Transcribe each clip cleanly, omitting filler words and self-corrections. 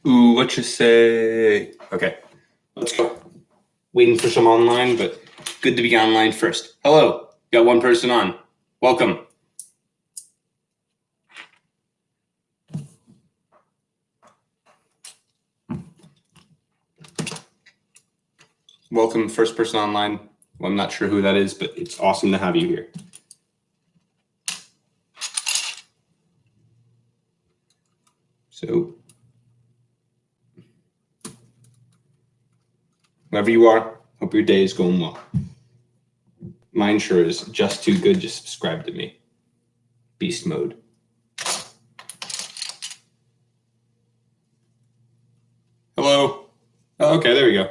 Ooh, what you say? Okay, let's go. Waiting for some online, but good to be online first. Hello, got one person on. Welcome. Welcome, first person online. Well, I'm not sure who that is, but it's awesome to have you here. So, whoever you are, hope your day is going well. Mine sure is just too good. Just subscribe to me. Beast mode. Hello. Oh, okay, there we go.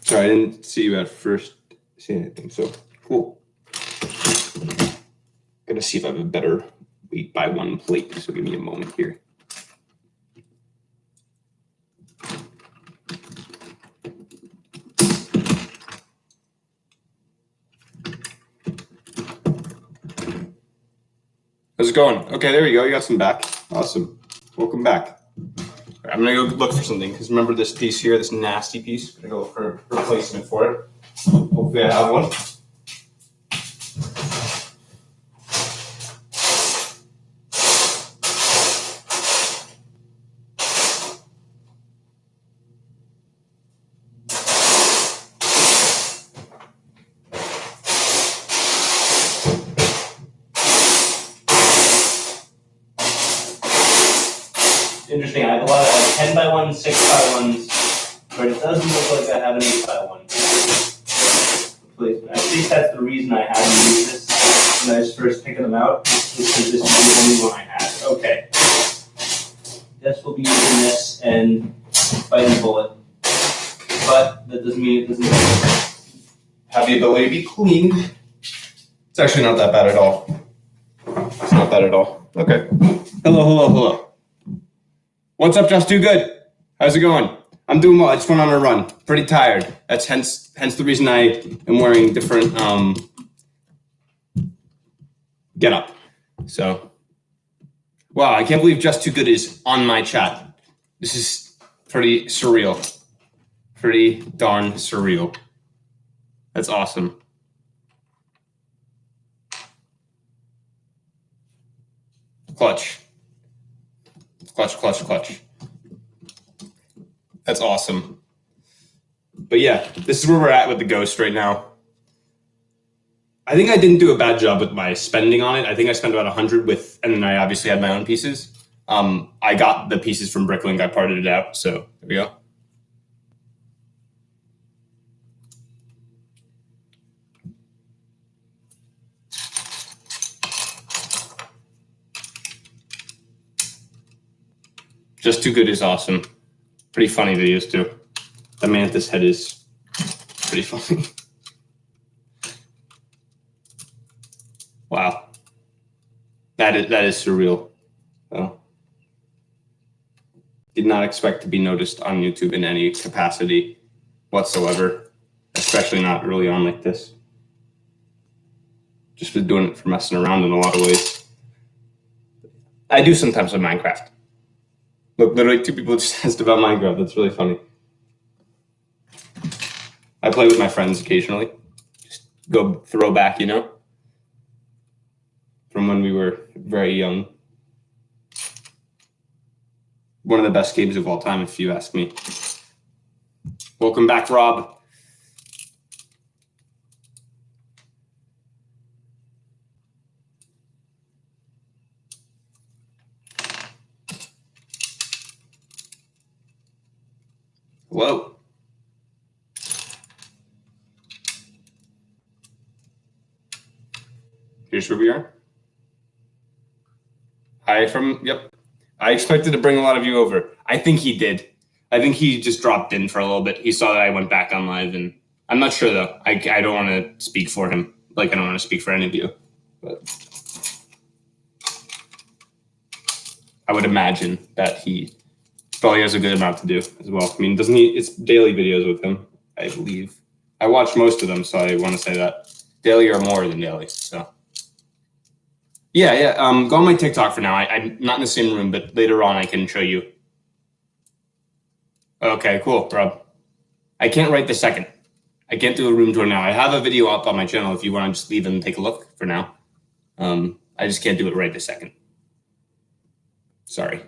Sorry, I didn't see you at first. See anything? So cool. Gonna see if I have a better weight by one plate. So give me a moment here. How's it going? Okay, there we go. You got some back. Awesome. Welcome back. Right, I'm gonna go look for something because remember this piece here, this nasty piece. I'm gonna go for a replacement for it. Hopefully I have one. Interesting. I have a lot of 10 by 1, 6 by 1s, but it doesn't look like I have an 8 by 1 replacement. I think that's the reason I hadn't used this when I was first picking them out, because this is the only one I had. Okay. Guess we'll be using this and biting bullet, but that doesn't mean it doesn't have the ability to be cleaned. It's actually not that bad at all. It's not bad at all. Okay. Hello. What's up, Just Too Good? How's it going? I'm doing well. I just went on a run. Pretty tired. That's hence the reason I am wearing different get up. So, wow, I can't believe Just Too Good is on my chat. This is pretty surreal. Pretty darn surreal. That's awesome. Clutch. That's awesome. But yeah, this is where we're at with the Ghost right now. I think I didn't do a bad job with my spending on it. I think I spent about 100 with, and then I obviously had my own pieces. I got the pieces from Bricklink. I parted it out. So there we go. Just Too Good is awesome. Pretty funny videos too. The mantis head is pretty funny. Wow. That is surreal. Oh. Did not expect to be noticed on YouTube in any capacity whatsoever, especially not early on like this. Just been doing it for messing around in a lot of ways. I do sometimes with Minecraft. Look, literally 2 people just asked about Minecraft. That's really funny. I play with my friends occasionally. Just go throw back, you know? From when we were very young. One of the best games of all time, if you ask me. Welcome back, Rob. Hello. Here's where we are. Hi from, yep. I expected to bring a lot of you over. I think he did. I think he just dropped in for a little bit. He saw that I went back on live, and I'm not sure though. I don't want to speak for him. Like I don't want to speak for any of you, but I would imagine that he probably has a good amount to do as well. I mean, doesn't he? It's daily videos with him, I believe. I watch most of them, so I want to say that daily or more than daily. So Yeah, yeah. Go on my TikTok for now. I'm not in the same room, but later on I can show you. Okay, cool, Rob. I can't write the second. I can't do a room tour now. I have a video up on my channel if you want to just leave and take a look for now. I just can't do it right this second. Sorry.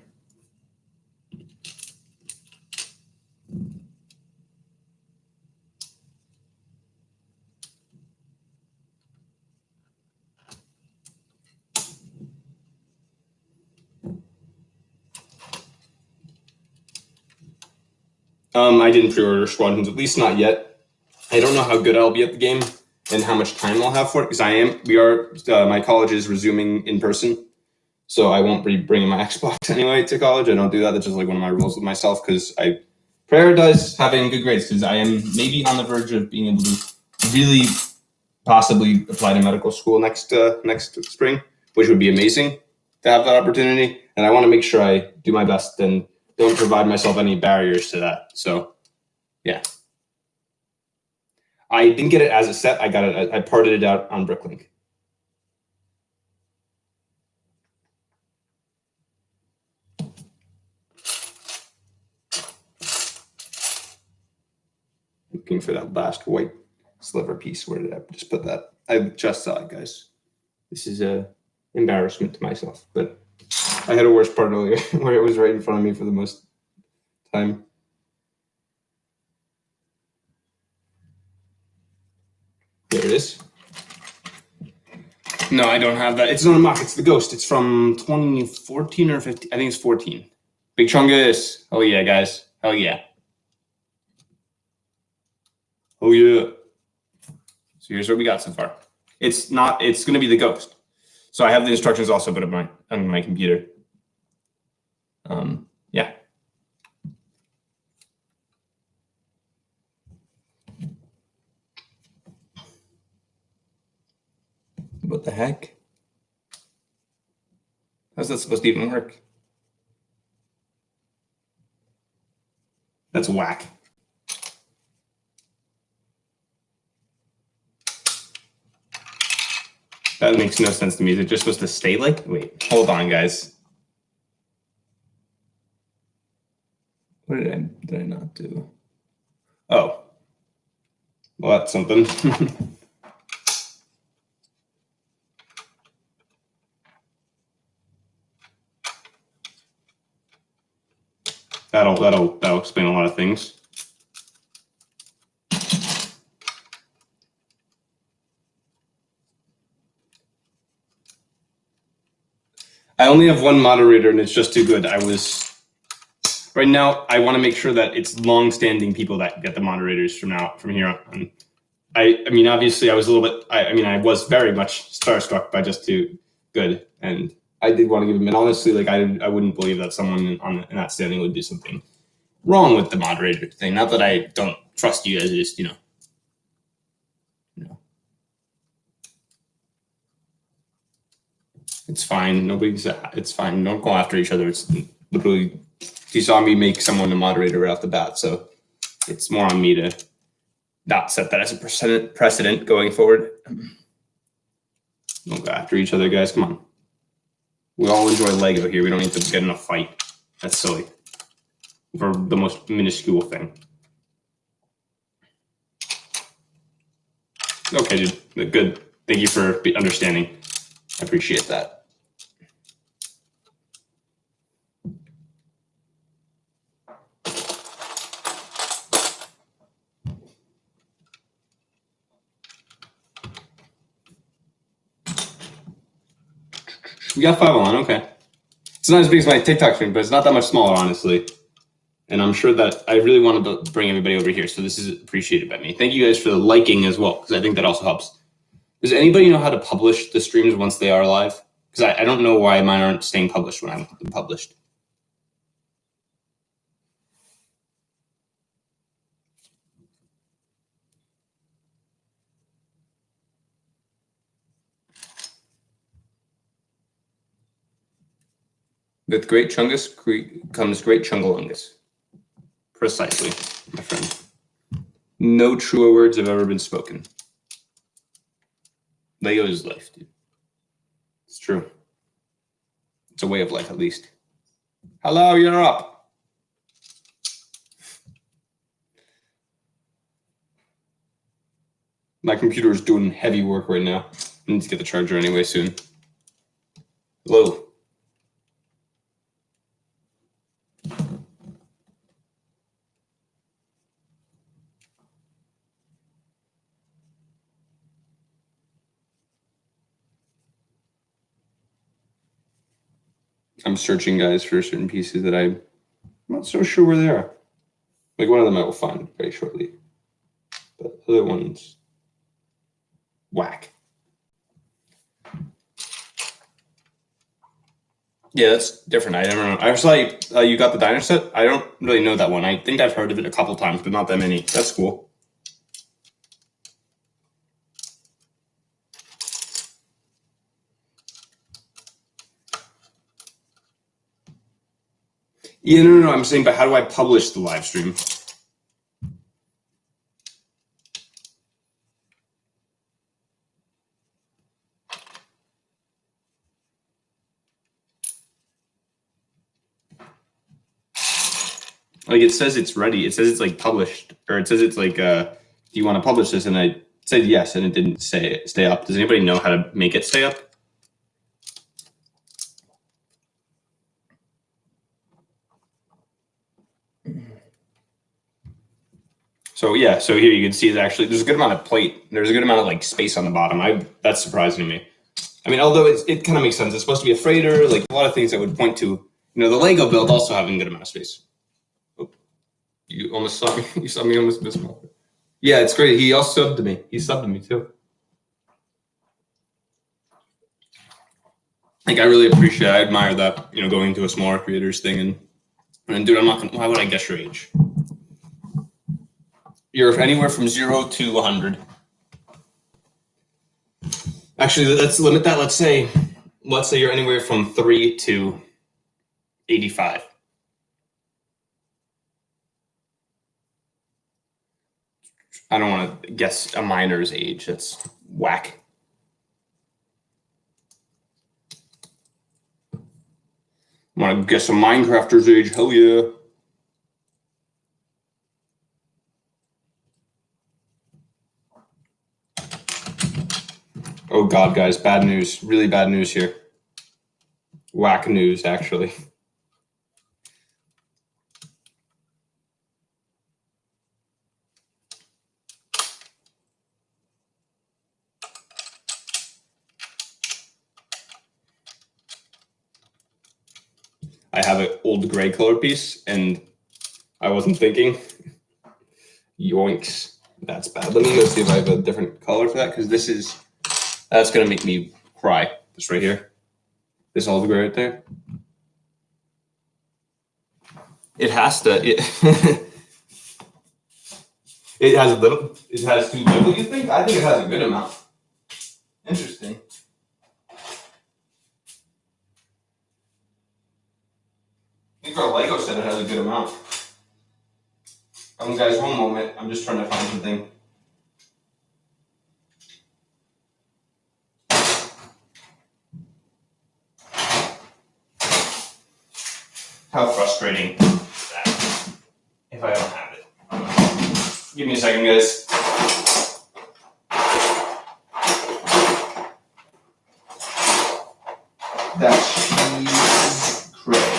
I didn't pre-order Squadrons, at least not yet. I don't know how good I'll be at the game and how much time I'll have for it because my college is resuming in person, so I won't be bringing my Xbox anyway to college. I don't do that. That's just like one of my rules with myself because I prioritize having good grades because I am maybe on the verge of being able to really possibly apply to medical school next spring, which would be amazing to have that opportunity. And I want to make sure I do my best and don't provide myself any barriers to that. So, yeah. I didn't get it as a set. I got it. I parted it out on Bricklink. Looking for that last white sliver piece. Where did I just put that? I just saw it, guys. This is a embarrassment to myself, but I had a worse part earlier where it was right in front of me for the most time. There it is. No, I don't have that. It's not a mock. It's the Ghost. It's from 2014 or 15. I think it's 14. Big Chungus. Oh yeah, guys. Hell yeah. Oh yeah. So here's what we got so far. It's going to be the Ghost. So I have the instructions also put on my computer. Yeah. What the heck? How's that supposed to even work? That's whack. That makes no sense to me. Is it just supposed to stay like? Wait, hold on, guys. What did I not do? Oh. Well, that's something. That'll explain a lot of things. I only have one moderator and it's just too good. Right now I want to make sure that it's long-standing people that get the moderators from here on. I mean, obviously I was a little bit, I was very much starstruck by Just Too Good, and I did want to give him, and honestly, like I wouldn't believe that someone in that standing would do something wrong with the moderator thing. Not that I don't trust you guys, just, it's fine. It's fine. Don't go after each other. It's literally, you saw me make someone a moderator right off the bat, so it's more on me to not set that as a precedent going forward. Don't go after each other, guys. Come on. We all enjoy Lego here. We don't need to get in a fight. That's silly. For the most minuscule thing. Okay, dude. Good. Thank you for understanding. I appreciate that. We got 5 on, okay. It's not as big as my TikTok screen, but it's not that much smaller, honestly. And I'm sure that I really wanted to bring everybody over here, so this is appreciated by me. Thank you guys for the liking as well, because I think that also helps. Does anybody know how to publish the streams once they are live? Because I don't know why mine aren't staying published when I'm published. With great chungus comes great chungulungus. Precisely, my friend. No truer words have ever been spoken. Lego is life, dude. It's true. It's a way of life, at least. Hello, you're up. My computer is doing heavy work right now. I need to get the charger anyway soon. Hello. I'm searching, guys, for certain pieces that I'm not so sure where they are. Like, one of them I will find very shortly. But other ones, whack. Yeah, that's different. I never know. I saw you got the diner set. I don't really know that one. I think I've heard of it a couple times, but not that many. That's cool. Yeah, no. I'm saying, but how do I publish the live stream? Like, it says it's ready. It says it's like published, or it says it's like, do you want to publish this? And I said yes, and it didn't say stay up. Does anybody know how to make it stay up? So yeah, so here you can see there's a good amount of plate. There's a good amount of like space on the bottom. That's surprising to me. I mean, although it kind of makes sense. It's supposed to be a freighter, like a lot of things that would point to, the Lego build also having a good amount of space. Oh, you almost saw me. You saw me almost miss my. Yeah, it's great. He also subbed to me. He subbed to me too. Like, I really appreciate. I admire that. Going into a smaller creators thing and dude, I'm not gonna. Why would I guess your age? You're anywhere from 0 to 100. Actually, let's limit that. Let's say you're anywhere from 3 to 85. I don't want to guess a minor's age. That's whack. I want to guess a Minecrafter's age. Hell yeah. Oh God, guys, bad news. Really bad news here. Whack news, actually. I have an old gray color piece, and I wasn't thinking. Yoinks. That's bad. Let me go see if I have a different color for that, because that's going to make me cry. This right here. This olive gray right there. It has to. It has too little, you think? I think it has a good amount. Interesting. I think for a Lego set, it has a good amount. Guys, one moment. I'm just trying to find something. How frustrating is that if I don't have it? Give me a second, guys. That's cheese cray.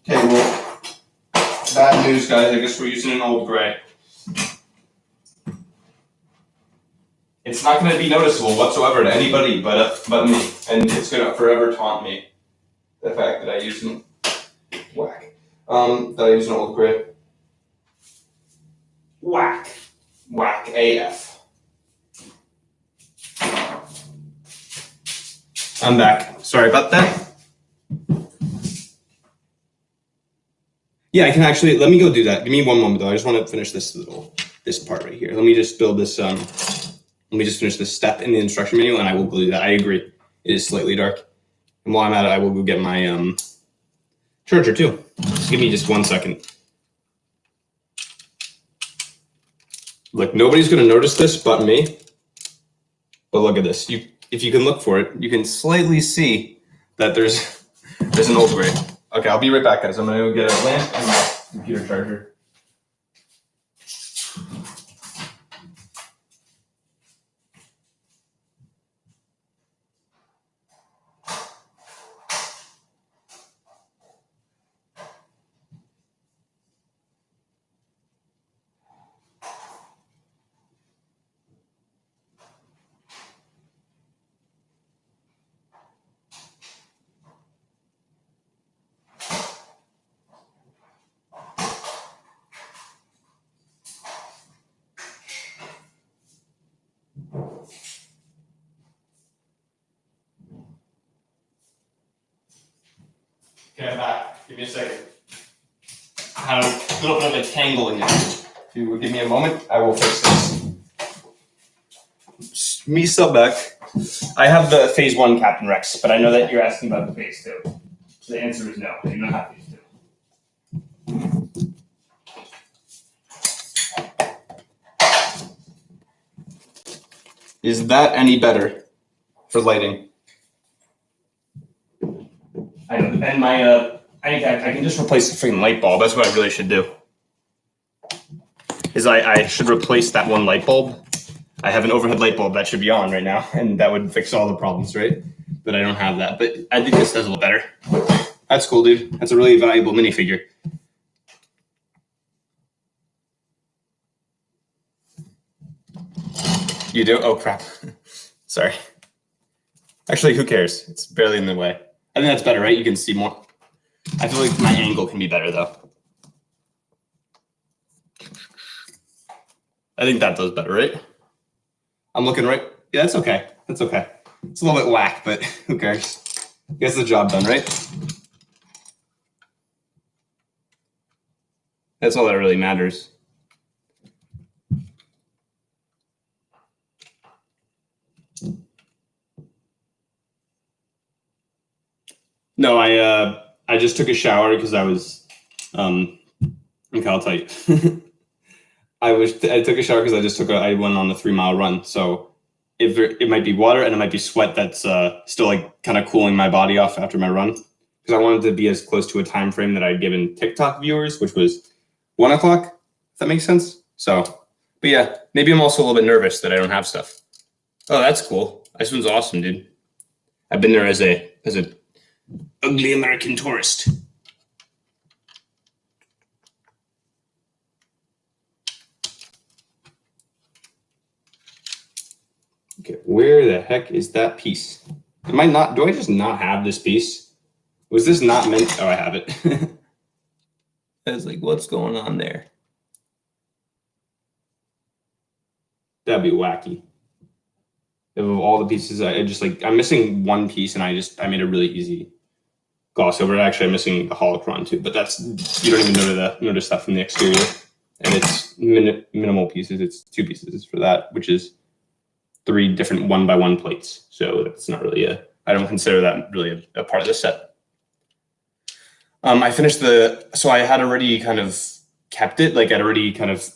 Okay, well, bad news, guys. I guess we're using an old gray. It's not going to be noticeable whatsoever to anybody but me, and it's going to forever taunt me the fact that I use an old gray. Whack AF. I'm back. Sorry about that. Yeah, I can actually. Let me go do that. Give me one moment though. I just want to finish this part right here. Let me just build this. Let me just finish this step in the instruction manual, and I will glue that. I agree. It is slightly dark. And while I'm at it, I will go get my charger too. give me just 1 second. Look, nobody's going to notice this but me. But look at this. If you can look for it, you can slightly see that there's an old gray. Okay, I'll be right back, guys. I'm going to go get a lamp and my computer charger. Okay, I'm back. Give me a second. I had a little bit of a tangle in it. If you would give me a moment, I will fix this. Me sub back. I have the Phase 1 Captain Rex, but I know that you're asking about the Phase 2. So the answer is no. I do not have Phase 2. Is that any better for lighting? I know, and my I can just replace the freaking light bulb. That's what I really should do. Is I should replace that one light bulb. I have an overhead light bulb that should be on right now, and that would fix all the problems, right? But I don't have that. But I think this does a little better. That's cool, dude. That's a really valuable minifigure. You do? Oh, crap. Sorry. Actually, who cares? It's barely in the way. I think that's better, right? You can see more. I feel like my angle can be better, though. I think that does better, right? I'm looking right. Yeah, that's okay. That's okay. It's a little bit whack, but who cares? Gets the job done, right? That's all that really matters. No, I just took a shower because I was okay, I'll tell you. I took a shower because I went on a 3-mile run. So it might be water and it might be sweat that's still like kind of cooling my body off after my run. Because I wanted to be as close to a time frame that I'd given TikTok viewers, which was 1 o'clock, if that makes sense. So, but yeah, maybe I'm also a little bit nervous that I don't have stuff. Oh, that's cool. This one's awesome, dude. I've been there as a ugly American tourist. Okay, where the heck is that piece? Do I just not have this piece? Was this not meant? Oh, I have it. I was like, what's going on there? That'd be wacky. Of all the pieces, I'm missing one piece, and I made a really easy gloss over it. Actually, I'm missing the holocron too, but you don't even notice that from the exterior, and it's minimal pieces. It's 2 pieces for that, which is 3 different 1x1 plates. So that's not really I don't consider that really a part of the set. I finished so I had already kind of kept it, like I'd already kind of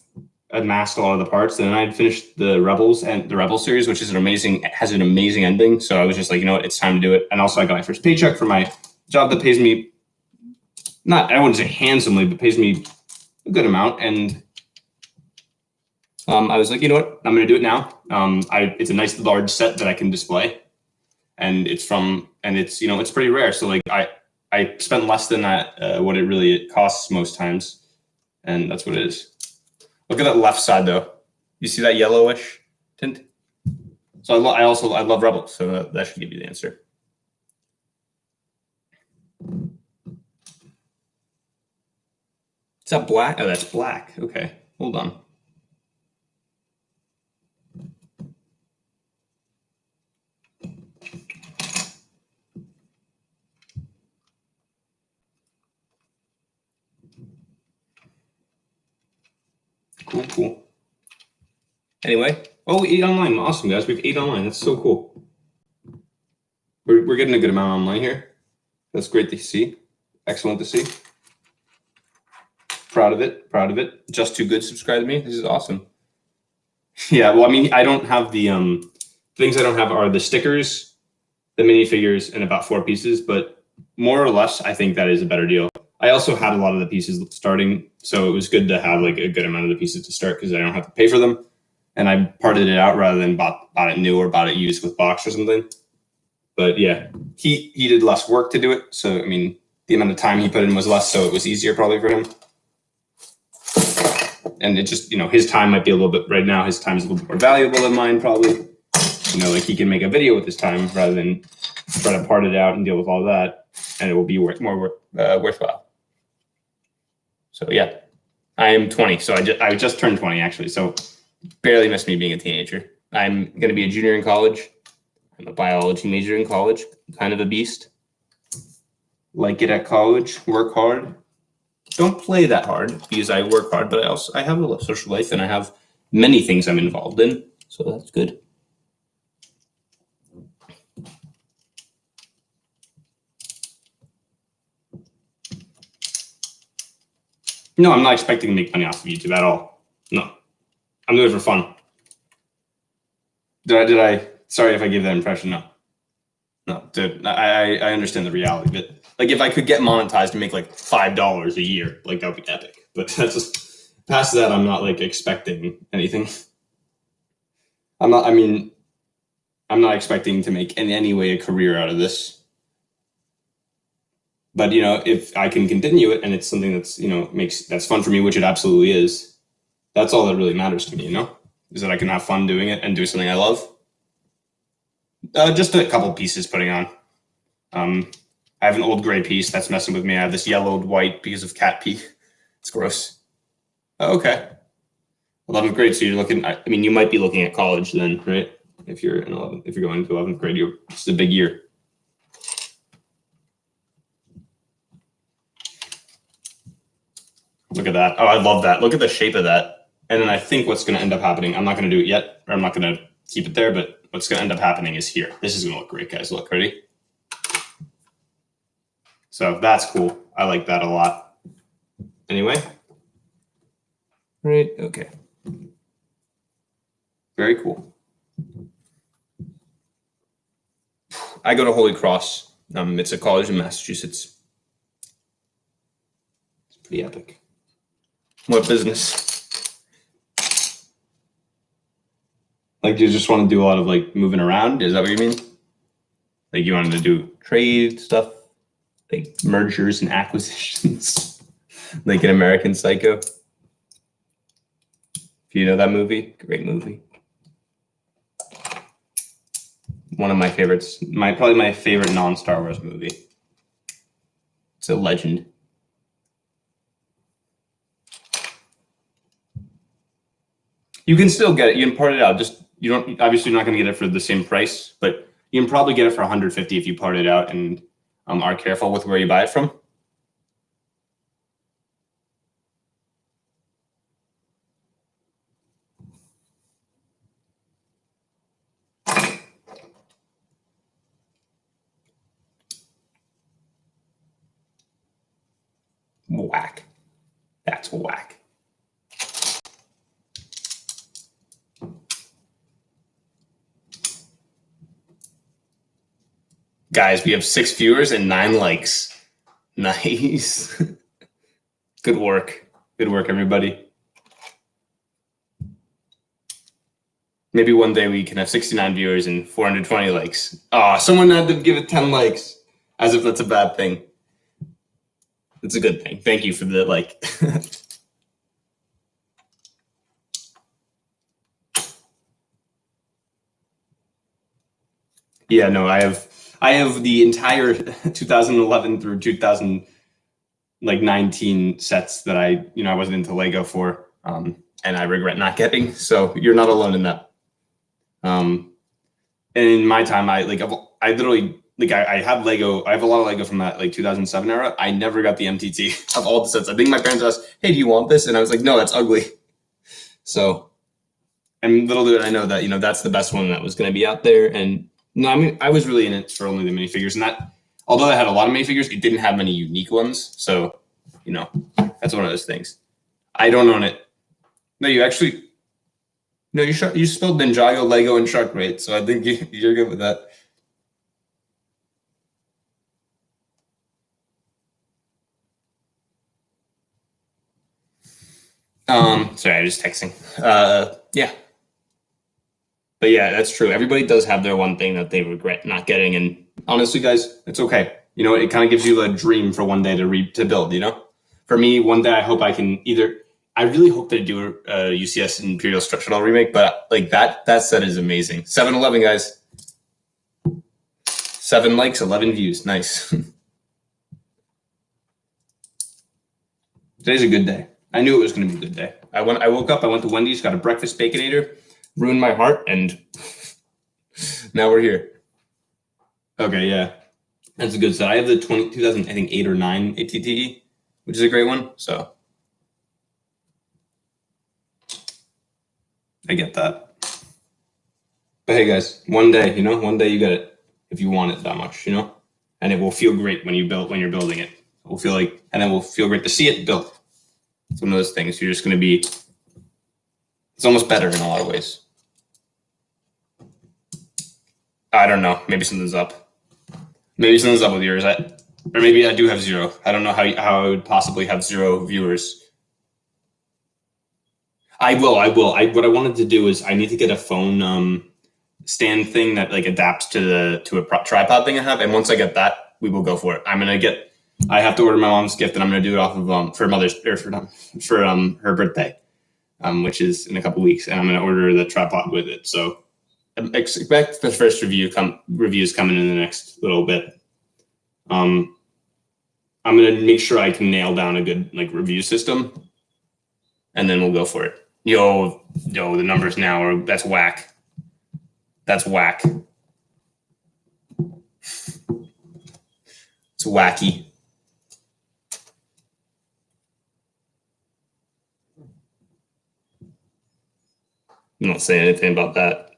amassed a lot of the parts, and then I'd finished the Rebels and the Rebel series, which has an amazing ending. So I was just like, you know what, it's time to do it. And also I got my first paycheck for my job that pays me, I wouldn't say handsomely, but pays me a good amount. And I was like, you know what, I'm going to do it now. It's a nice large set that I can display, and it's pretty rare. So like I spent less than that, what it costs most times, and that's what it is. Look at that left side though. You see that yellowish tint? So I love Rebels, so that should give you the answer. Is that black? Oh, that's black. Okay, hold on. Cool. Anyway, we 8 online. Awesome, guys. We have 8 online. That's so cool. We're getting a good amount online here. That's great to see. Excellent to see. Proud of it. Proud of it. Just Too Good subscribe to me. This is awesome. Yeah, well, I mean, I don't have the things I don't have are the stickers, the minifigures, and about 4 pieces, but more or less, I think that is a better deal. I also had a lot of the pieces starting, so it was good to have like a good amount of the pieces to start because I don't have to pay for them, and I parted it out rather than bought it new or bought it used with box or something. But yeah, he did less work to do it, so I mean, the amount of time he put in was less, so it was easier probably for him. And it just, his time might be a little bit, right now, his time is a little bit more valuable than mine probably. Like he can make a video with his time rather than try to part it out and deal with all that, and it will be more worthwhile. So yeah, I am 20, so I just turned 20 actually, so barely missed me being a teenager. I'm going to be a junior in college. I'm a biology major in college, kind of a beast. Like it at college, work hard. Don't play that hard because I work hard, but I have a social life and I have many things I'm involved in, so that's good. No, I'm not expecting to make money off of YouTube at all. No, I'm doing it for fun. Did I? Sorry if I gave that impression. No, dude. I understand the reality, but like if I could get monetized and make like $5 a year, like that would be epic. But that's just past that, I'm not like expecting anything. I'm not expecting to make in any way a career out of this. But if I can continue it and it's something that's that's fun for me, which it absolutely is, that's all that really matters to me. Is that I can have fun doing it and do something I love. Just a couple pieces putting on. I have an old gray piece that's messing with me. I have this yellowed white because of cat pee. It's gross. Okay. 11th grade. So you're looking. You might be looking at college then, right? If you're in 11th, if you're going to 11th grade, it's a big year. Look at that. Oh, I love that. Look at the shape of that. And then I think what's going to end up happening, I'm not going to do it yet, or I'm not going to keep it there, but what's going to end up happening is here. This is going to look great, guys. Look, ready? So that's cool. I like that a lot. Anyway. Right, okay. Very cool. I go to Holy Cross. It's a college in Massachusetts. It's pretty epic. What business? Like, you just want to do a lot of like moving around? Is that what you mean? Like, you wanted to do trade stuff, like mergers and acquisitions, like an American Psycho. If you know that movie, great movie. One of my favorites. Probably my favorite non-Star Wars movie. It's a legend. You can still get it. You can part it out. Just obviously you're not going to get it for the same price, but you can probably get it for $150 if you part it out and are careful with where you buy it from. Whack. That's whack. Guys, we have 6 viewers and 9 likes. Nice. Good work. Good work, everybody. Maybe one day we can have 69 viewers and 420 likes. Oh, someone had to give it 10 likes. As if that's a bad thing. It's a good thing. Thank you for the like. Yeah, no, I have the entire 2011 through 2019 sets that I wasn't into Lego for, and I regret not getting. So you're not alone in that. And in my time, I literally I have Lego. I have a lot of Lego from that 2007 era. I never got the MTT of all the sets. I think my parents asked, "Hey, do you want this?" And I was like, "No, that's ugly." So, and little did I know that that's the best one that was going to be out there. And no, I was really in it for only the minifigures, and that although I had a lot of minifigures, it didn't have many unique ones. So, That's one of those things. I don't own it. No, you actually. No, you spelled Ninjago, Lego, and Shark right, so I think you're good with that. Sorry, I'm just texting. Yeah. But yeah, that's true. Everybody does have their one thing that they regret not getting, and honestly, guys, it's okay. You know, it kind of gives you a dream for one day to build. You know, for me, one day I hope I can either. I really hope they do a UCS Imperial Structural remake, but like that set is amazing. 7-11, guys. 7 likes, 11 views. Nice. Today's a good day. I knew it was going to be a good day. I woke up, I went to Wendy's, got a breakfast Baconator, ruined my heart, and now we're here. Okay, yeah. That's a good set. I have the 2008 or 9 ATTE, which is a great one, so I get that. But hey, guys, one day you get it if you want it that much, and it will feel great when you're building it. It will feel like, and then it will feel great to see it built. It's one of those things. You're just going to be. It's almost better in a lot of ways. I don't know. Maybe something's up. Maybe something's up with yours. Or maybe I do have 0. I don't know how I would possibly have 0 viewers. I will. What I wanted to do is I need to get a phone stand thing that like adapts to a tripod thing I have, and once I get that, we will go for it. I have to order my mom's gift, and I'm gonna do it off of for Mother's or for her birthday, which is in a couple weeks, and I'm gonna order the tripod with it. So expect the first reviews coming in the next little bit. I'm gonna make sure I can nail down a good like review system, and then we'll go for it. Yo, the numbers now are that's whack. That's whack. It's wacky. I'm not saying anything about that.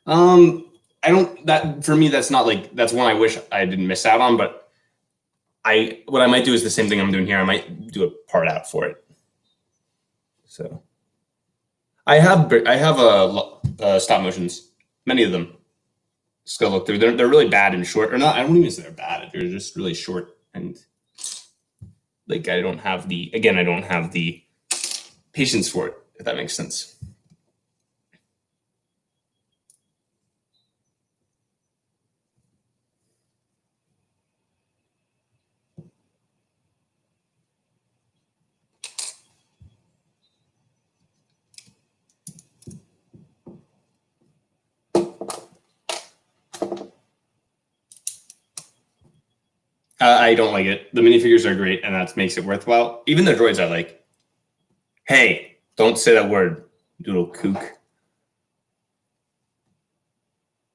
I don't. That for me, that's not like that's one I wish I didn't miss out on. But what I might do is the same thing I'm doing here. I might do a part out for it. So I have stop motions, many of them. Just go look through. They're really bad and short, or not. I don't even say they're bad. They're just really short, and like I don't have the patience for it. If that makes sense. I don't like it. The minifigures are great, and that makes it worthwhile. Even the droids I like. Hey, don't say that word, doodle kook.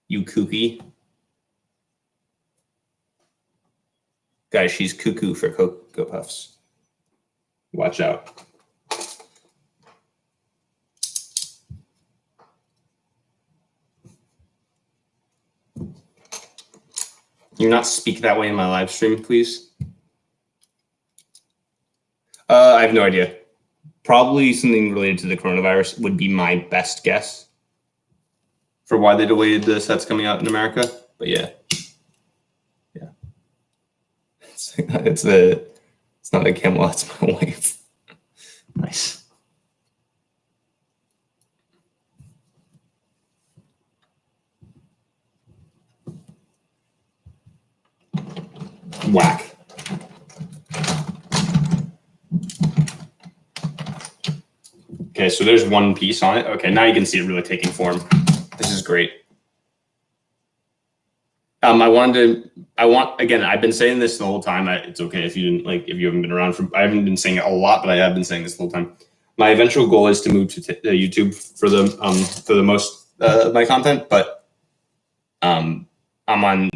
You kooky. Guys, she's cuckoo for Cocoa Puffs. Watch out. You not speak that way in my live stream, please? I have no idea. Probably something related to the coronavirus would be my best guess for why they delayed the sets coming out in America. But yeah. It's not a camel, it's my wife. Nice. Whack. Okay, so there's one piece on it. Okay, now you can see it really taking form. This is great. Again, I've been saying this the whole time. It's okay if you haven't been around I haven't been saying it a lot, but I have been saying this the whole time. My eventual goal is to move to YouTube for the most of my content, but I'm on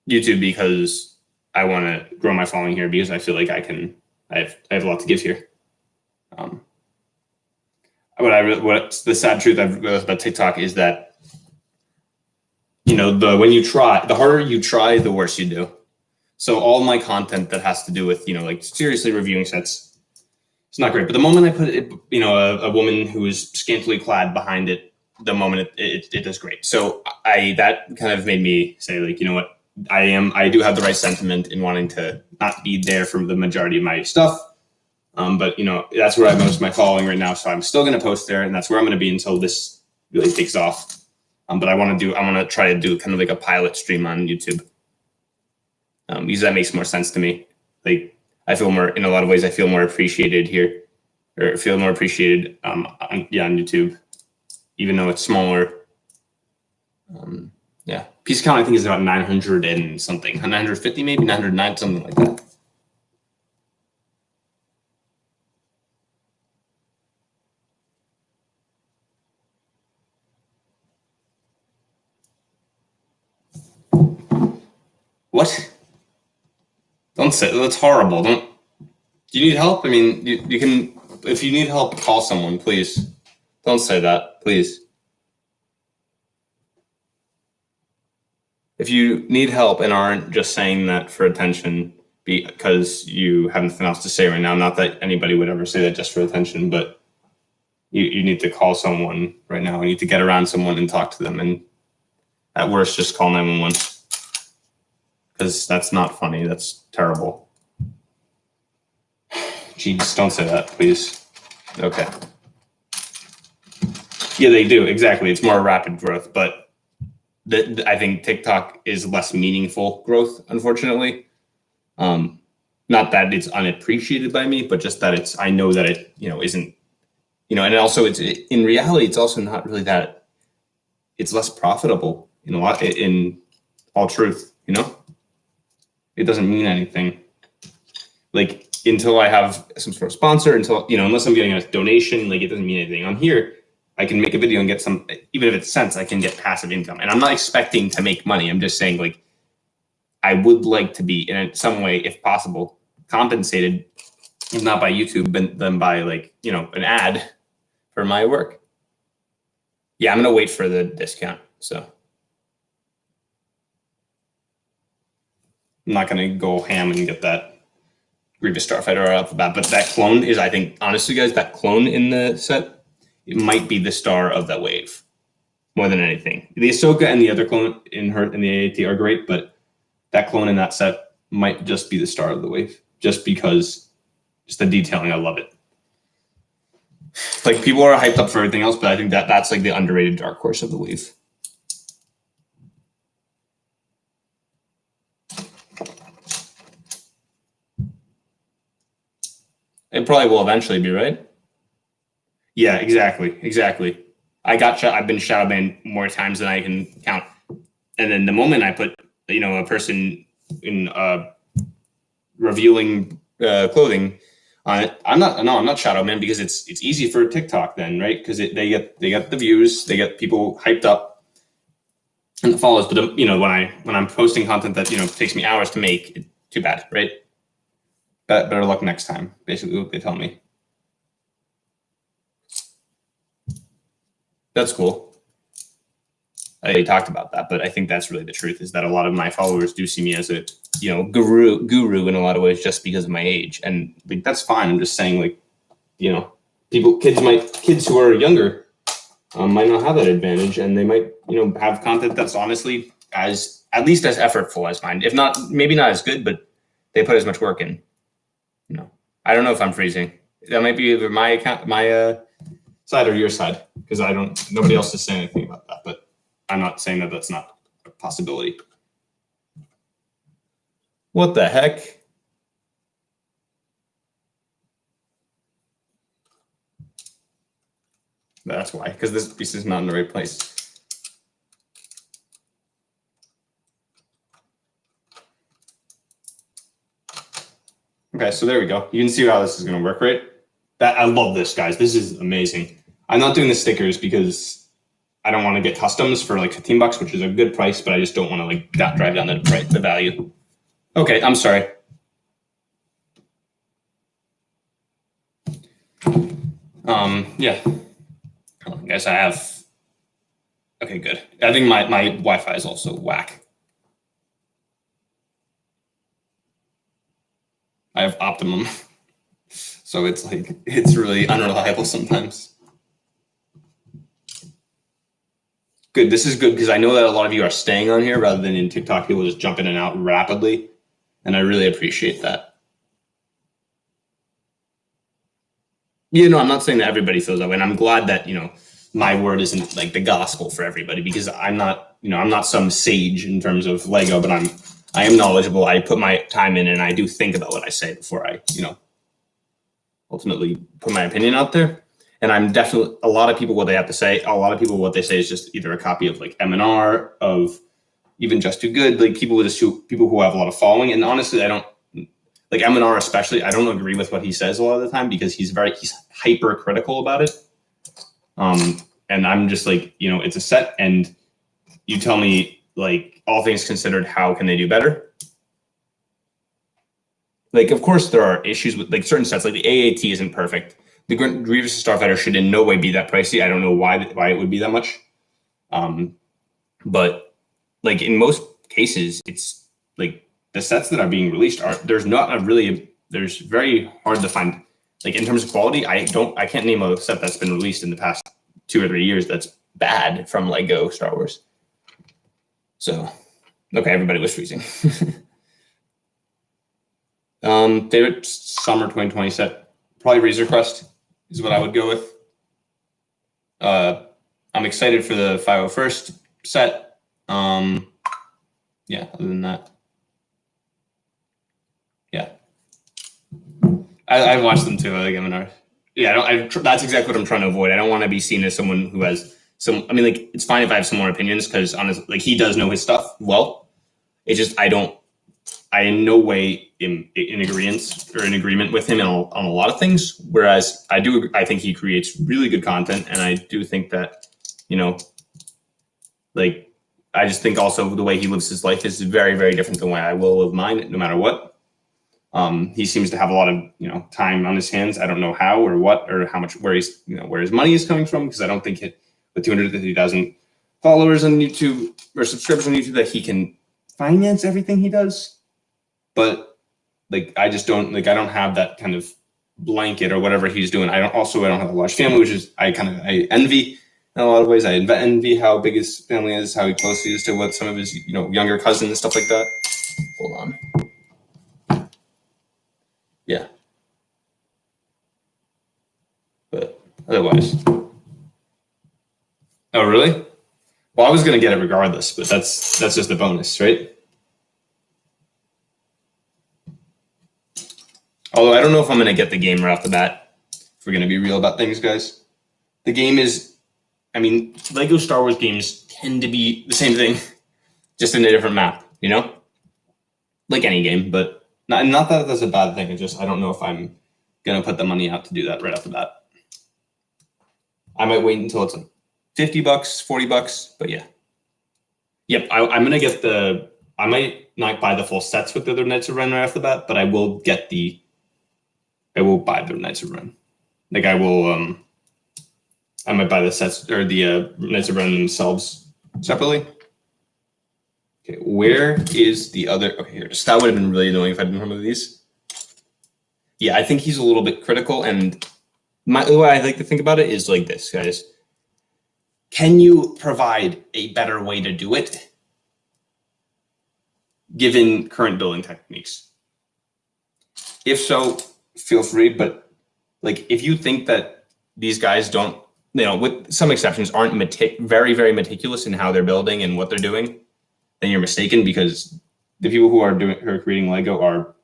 YouTube because I want to grow my following here because I feel like I have a lot to give here. What's the sad truth I've realized about TikTok is that, the harder you try, the worse you do. So all my content that has to do with, like seriously reviewing sets, it's not great. But the moment I put it, a woman who is scantily clad behind it, the moment it does great. So that kind of made me say, like, you know what, I do have the right sentiment in wanting to not be there for the majority of my stuff. But that's where I have most of my following right now. So I'm still going to post there, and that's where I'm going to be until this really takes off. But I want to try to do kind of like a pilot stream on YouTube. Because that makes more sense to me. Like, I feel more, in a lot of ways, I feel more appreciated here, or feel more appreciated on YouTube, even though it's smaller. Yeah, piece count I think is about 900 and something, 950 maybe, 909, something like that. What? Don't say that's horrible. Do you need help? I mean, you can, if you need help, call someone, please. Don't say that, please. If you need help and aren't just saying that for attention because you have nothing else to say right now, not that anybody would ever say that just for attention, but you need to call someone right now. You need to get around someone and talk to them. And at worst, just call 911. Because that's not funny. That's terrible. Jeez, don't say that, please. Okay. Yeah, they do. Exactly. It's more rapid growth, but I think TikTok is less meaningful growth, unfortunately. Not that it's unappreciated by me, but just that I know that it, isn't, and also in reality, it's also not really that, it's less profitable in all truth, It doesn't mean anything. Like, until I have some sort of sponsor, unless I'm getting a donation, like, it doesn't mean anything. On here, I can make a video and get some, even if it's cents, I can get passive income. And I'm not expecting to make money. I'm just saying, like, I would like to be in some way, if possible, compensated, if not by YouTube, but then by, like, an ad for my work. Yeah, I'm going to wait for the discount. So I'm not going to go ham and get that Grievous Starfighter right off the bat. But that clone is, I think, honestly, guys, that clone in the set, it might be the star of that wave more than anything. The Ahsoka and the other clone in the AAT are great, but that clone in that set might just be the star of the wave, just because just the detailing. I love it. Like, people are hyped up for everything else, but I think that's like the underrated dark horse of the wave. It probably will eventually be, right? Yeah, exactly. I've been shadow banned more times than I can count. And then the moment I put, a person in revealing clothing on it, I'm not shadow banned, because it's easy for TikTok then, right? Because they get the views, they get people hyped up and the follows. But when I'm posting content that takes me hours to make, too bad, right? Better luck next time. Basically, what they tell me. That's cool. I talked about that, but I think that's really the truth, is that a lot of my followers do see me as a, guru in a lot of ways, just because of my age. And, like, that's fine. I'm just saying, like, kids who are younger might not have that advantage, and they might, have content that's honestly at least as effortful as mine. If not, maybe not as good, but they put as much work in. I don't know if I'm freezing. That might be either my account, my side, or your side, because nobody else is saying anything about that, but I'm not saying that that's not a possibility. What the heck? That's why, because this piece is not in the right place. Okay, so there we go. You can see how this is going to work, right? I love this, guys. This is amazing. I'm not doing the stickers because I don't want to get customs for like $15, which is a good price, but I just don't want to like drive down the value. Okay, I'm sorry. Yeah. Guys, I have. Okay, good. I think my Wi-Fi is also whack. I have Optimum. So it's like, it's really unreliable sometimes. Good. This is good because I know that a lot of you are staying on here rather than in TikTok. People just jump in and out rapidly. And I really appreciate that. I'm not saying that everybody feels that way. And I'm glad that, my word isn't like the gospel for everybody, because I'm not some sage in terms of Lego, but I am knowledgeable. I put my time in and I do think about what I say before I, ultimately put my opinion out there. And I'm definitely, a lot of people, what they say is just either a copy of like M&R, of even Just Too Good, like people who have a lot of following. And honestly, I don't like M&R especially. I don't agree with what he says a lot of the time because he's hyper critical about it. And I'm just like, it's a set, and you tell me, like, all things considered, how can they do better? Like, of course, there are issues with like certain sets, like the AAT isn't perfect. The Grievous Starfighter should in no way be that pricey. I don't know why it would be that much. But like in most cases, it's like the sets that are being released there's very hard to find. Like in terms of quality, I can't name a set that's been released in the past 2 or 3 years that's bad from Lego Star Wars. So, okay, everybody was freezing. Favorite summer 2020 set, probably Razor Crest is what I would go with. I'm excited for the 501st set. Yeah, other than that, yeah, I watched them too. I like M&R. Yeah, that's exactly what I'm trying to avoid. I don't want to be seen as someone who has some. I mean, like, it's fine if I have some more opinions because honestly, like, he does know his stuff well. It's just I in no way in agreement with him on a lot of things. Whereas I think he creates really good content, and I do think that, like, I just think also the way he lives his life is very, very different than the way I will live mine, no matter what. He seems to have a lot of time on his hands. I don't know how or what or how much where his money is coming from, because I don't think with 250,000 followers on YouTube or subscribers on YouTube that he can finance everything he does. But like I don't have that kind of blanket or whatever he's doing. I don't have a large family, which is I envy in a lot of ways. I envy how big his family is, how close he is to what some of his younger cousins and stuff like that. Hold on. Yeah. But otherwise. Oh, really? Well, I was going to get it regardless, but that's just a bonus, right? Although I don't know if I'm going to get the game right off the bat, if we're going to be real about things, guys. The game is, Lego Star Wars games tend to be the same thing, just in a different map, Like any game, but not that that's a bad thing. It's just I don't know if I'm going to put the money out to do that right off the bat. I might wait until it's like $50, $40, but yeah. Yep, I'm going to get I might not buy the full sets with the other Knights of Ren right off the bat, but I will buy the Knights of Ren. Like I might buy the sets or the Knights of Ren themselves separately. Okay, where is the other? Okay, here. That would have been really annoying if I didn't remember these. Yeah, I think he's a little bit critical, and the way I like to think about it is like this, guys. Can you provide a better way to do it, given current building techniques? If so, feel free. But like, if you think that these guys don't, with some exceptions, aren't very, very meticulous in how they're building and what they're doing, then you're mistaken, because the people who are creating Lego are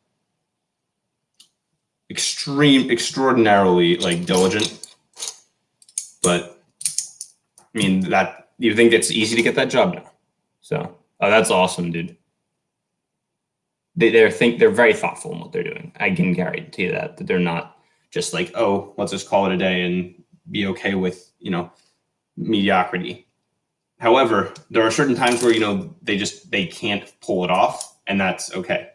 extraordinarily like diligent. But that you think it's easy to get that job now? So that's awesome, dude. They're very thoughtful in what they're doing. I can guarantee that they're not just like, oh, let's just call it a day and be okay with mediocrity. However, there are certain times where they can't pull it off, and that's okay.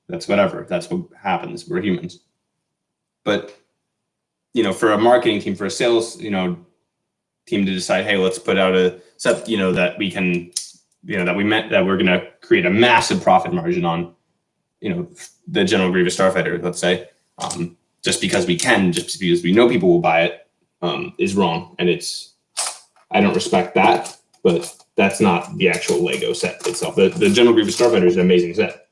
That's whatever. That's what happens. We're humans. But for a marketing team, for a sales team to decide, hey, let's put out a set that we can that we're going to create a massive profit margin on. the General Grievous Starfighter, let's say, just because we can, just because we know people will buy it, is wrong. And I don't respect that, but that's not the actual Lego set itself. The General Grievous Starfighter is an amazing set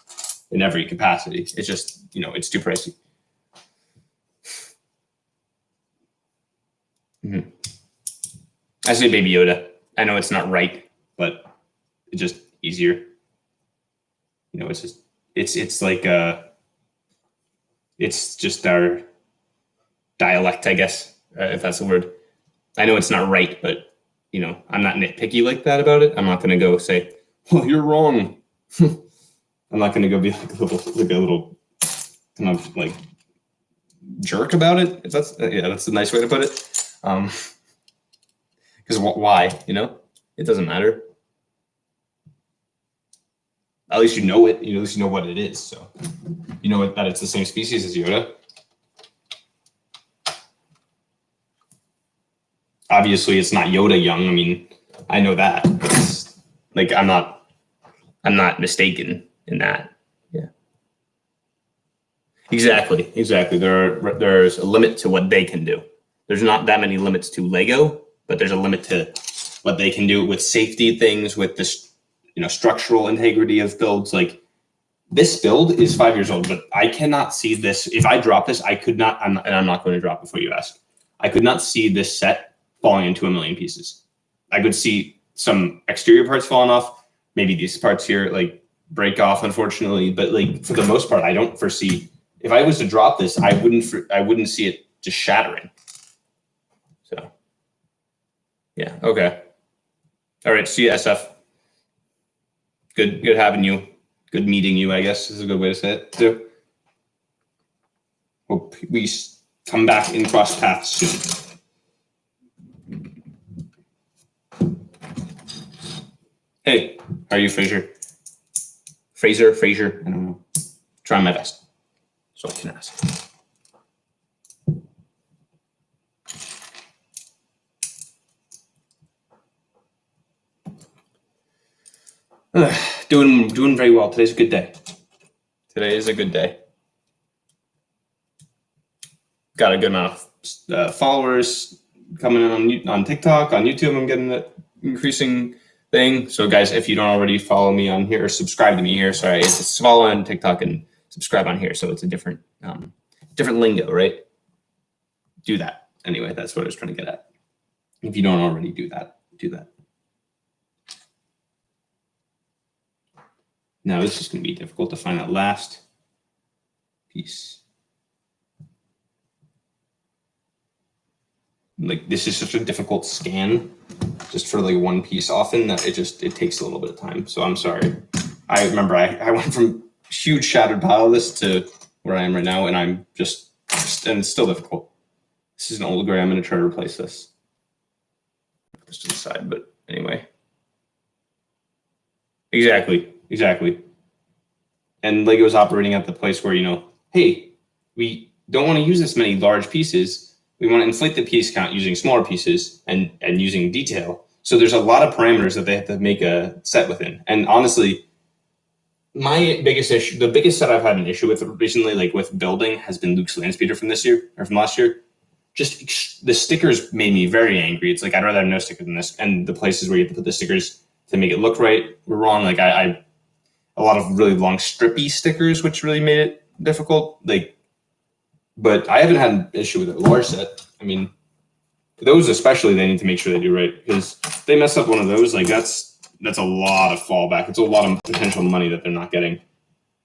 in every capacity. It's just, it's too pricey. Mm-hmm. I say Baby Yoda. I know it's not right, but it's just easier. It's just, it's like, it's just our dialect, I guess, if that's the word. I know it's not right, but, I'm not nitpicky like that about it. I'm not going to go say, "Oh, you're wrong." I'm not going to go be like a little kind of like jerk about it. If that's a nice way to put it. Because why? It doesn't matter. At least you know it. At least you know what it is. So you know that it's the same species as Yoda. Obviously, it's not Yoda young. I mean, I know that. It's, like I'm not mistaken in that. Yeah. Exactly. There's a limit to what they can do. There's not that many limits to Lego, but there's a limit to what they can do with safety things, with this, structural integrity of builds. Like this build is 5 years old, but I cannot see this. If I drop this, I could not, and I'm not going to drop before you ask. I could not see this set falling into a million pieces. I could see some exterior parts falling off. Maybe these parts here like break off, unfortunately. But like for the most part, I don't foresee. If I was to drop this, I wouldn't see it just shattering. So, yeah, okay. All right, see you, SF. Good having you. Good meeting you, I guess is a good way to say it too. Hope we come back and cross paths soon. Hey, how are you, Fraser? Fraser, I don't know. Trying my best. So I can ask. Doing very well. Today's a good day. Today is a good day. Got a good amount of followers coming in on TikTok, on YouTube. I'm getting that increasing thing. So guys, if you don't already follow me on here or subscribe to me here, sorry, it's follow on TikTok and subscribe on here. So it's a different lingo, right? Do that. Anyway, that's what I was trying to get at. If you don't already do that, do that. Now this is going to be difficult to find that last piece. Like this is such a difficult scan just for like one piece often that it takes a little bit of time. So I'm sorry. I remember I went from huge shattered pile of this to where I am right now, and I'm just and it's still difficult. This is an old gray. I'm going to try to replace this. Just to the side, but anyway. Exactly. And Lego's operating at the place where, hey, we don't want to use this many large pieces. We want to inflate the piece count using smaller pieces and using detail. So there's a lot of parameters that they have to make a set within. And honestly, my biggest issue, the biggest set I've had an issue with recently, like with building, has been Luke's Landspeeder from last year. Just the stickers made me very angry. It's like I'd rather have no stickers than this. And the places where you have to put the stickers to make it look right were wrong. Like I a lot of really long strippy stickers, which really made it difficult. But I haven't had an issue with a large set. I mean, those especially, they need to make sure they do right, because if they mess up one of those, like that's a lot of fallback. It's a lot of potential money that they're not getting.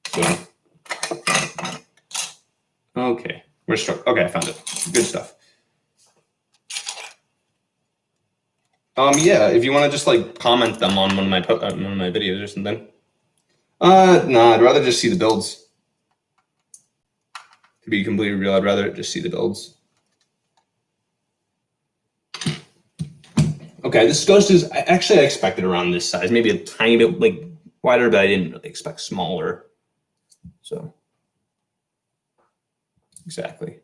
So, okay, we're struck. Okay, I found it. Good stuff. Yeah, if you want to just like comment them on one of my videos or something. No, I'd rather just see the builds. To be completely real, I'd rather just see the builds. Okay, this ghost is actually I expected around this size, maybe a tiny bit like wider, but I didn't really expect smaller. So exactly.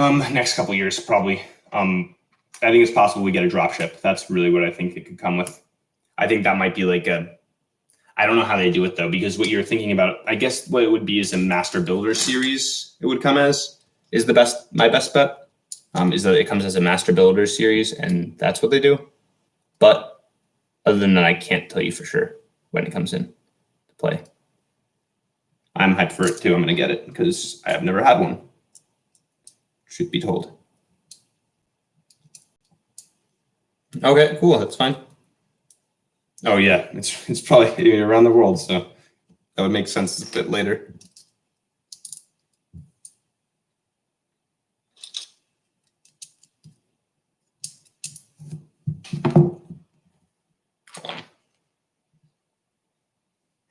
Next couple years, probably. I think it's possible we get a drop ship. That's really what I think it could come with. I think that might be like I don't know how they do it though, because what you're thinking about, I guess what it would be is a master builder series. It would come as is my best bet. Is that it comes as a master builder series, and that's what they do. But other than that, I can't tell you for sure when it comes in to play. I'm hyped for it too. I'm going to get it because I have never had one. Should be told. Okay, cool. That's fine. Oh yeah, it's probably around the world, so that would make sense a bit later.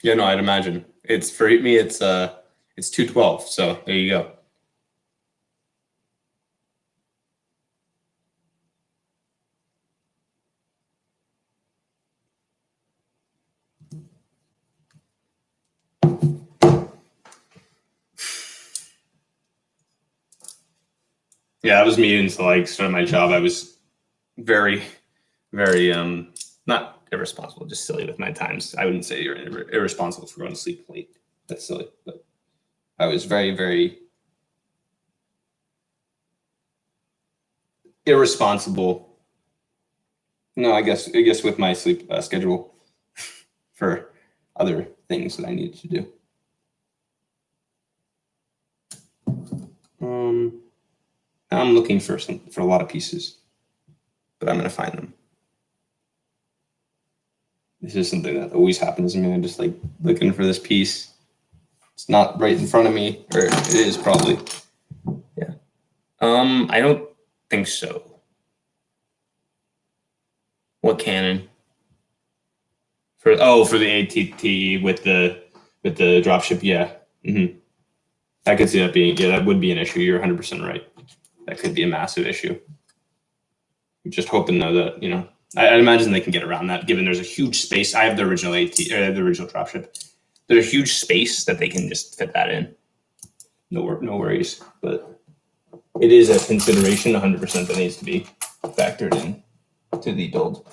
Yeah, no, I'd imagine. It's for me. It's 212. So there you go. Yeah, that was me until I started my job. I was very, very not irresponsible, just silly with my times. I wouldn't say you're irresponsible for going to sleep late. That's silly, but I was very, very irresponsible. No, I guess with my sleep schedule for other things that I needed to do. I'm looking for a lot of pieces, but I'm gonna find them. This is something that always happens to me. I'm just like looking for this piece. It's not right in front of me, or it is probably. Yeah. I don't think so. What Canon? For the ATT with the dropship, yeah. Mm-hmm. I could see that being that would be an issue. You're 100% right. That could be a massive issue. I'm just hoping though that I'd imagine they can get around that, given there's a huge space. I have the original the original dropship. There's a huge space that they can just fit that in. No worries, but it is a consideration 100% that needs to be factored in to the build.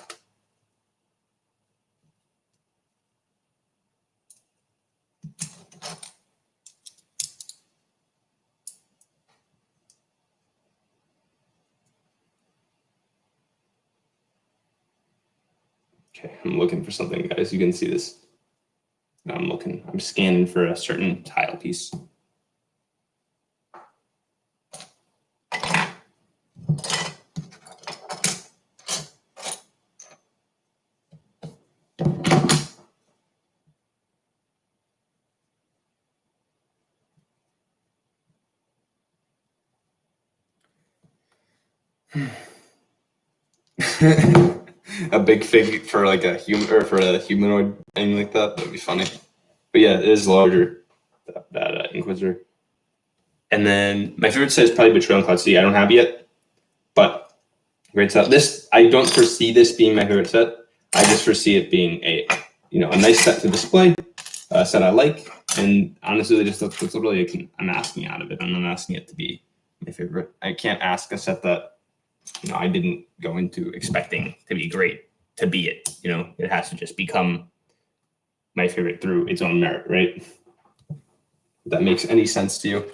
Okay, I'm looking for something, guys. You can see this. I'm scanning for a certain tile piece. A big fig for like a human or for a humanoid thing like that. That'd be funny. But yeah, it is larger. That Inquisitor. And then my favorite set is probably Betrayal and Cloud City. I don't have yet, but great set. This I don't foresee this being my favorite set. I just foresee it being a nice set to display, a set I like, and honestly, that's really I'm asking out of it. I'm not asking it to be my favorite. I can't ask a set that I didn't go into expecting to be great to be it. It has to just become my favorite through its own merit, right? If that makes any sense to you?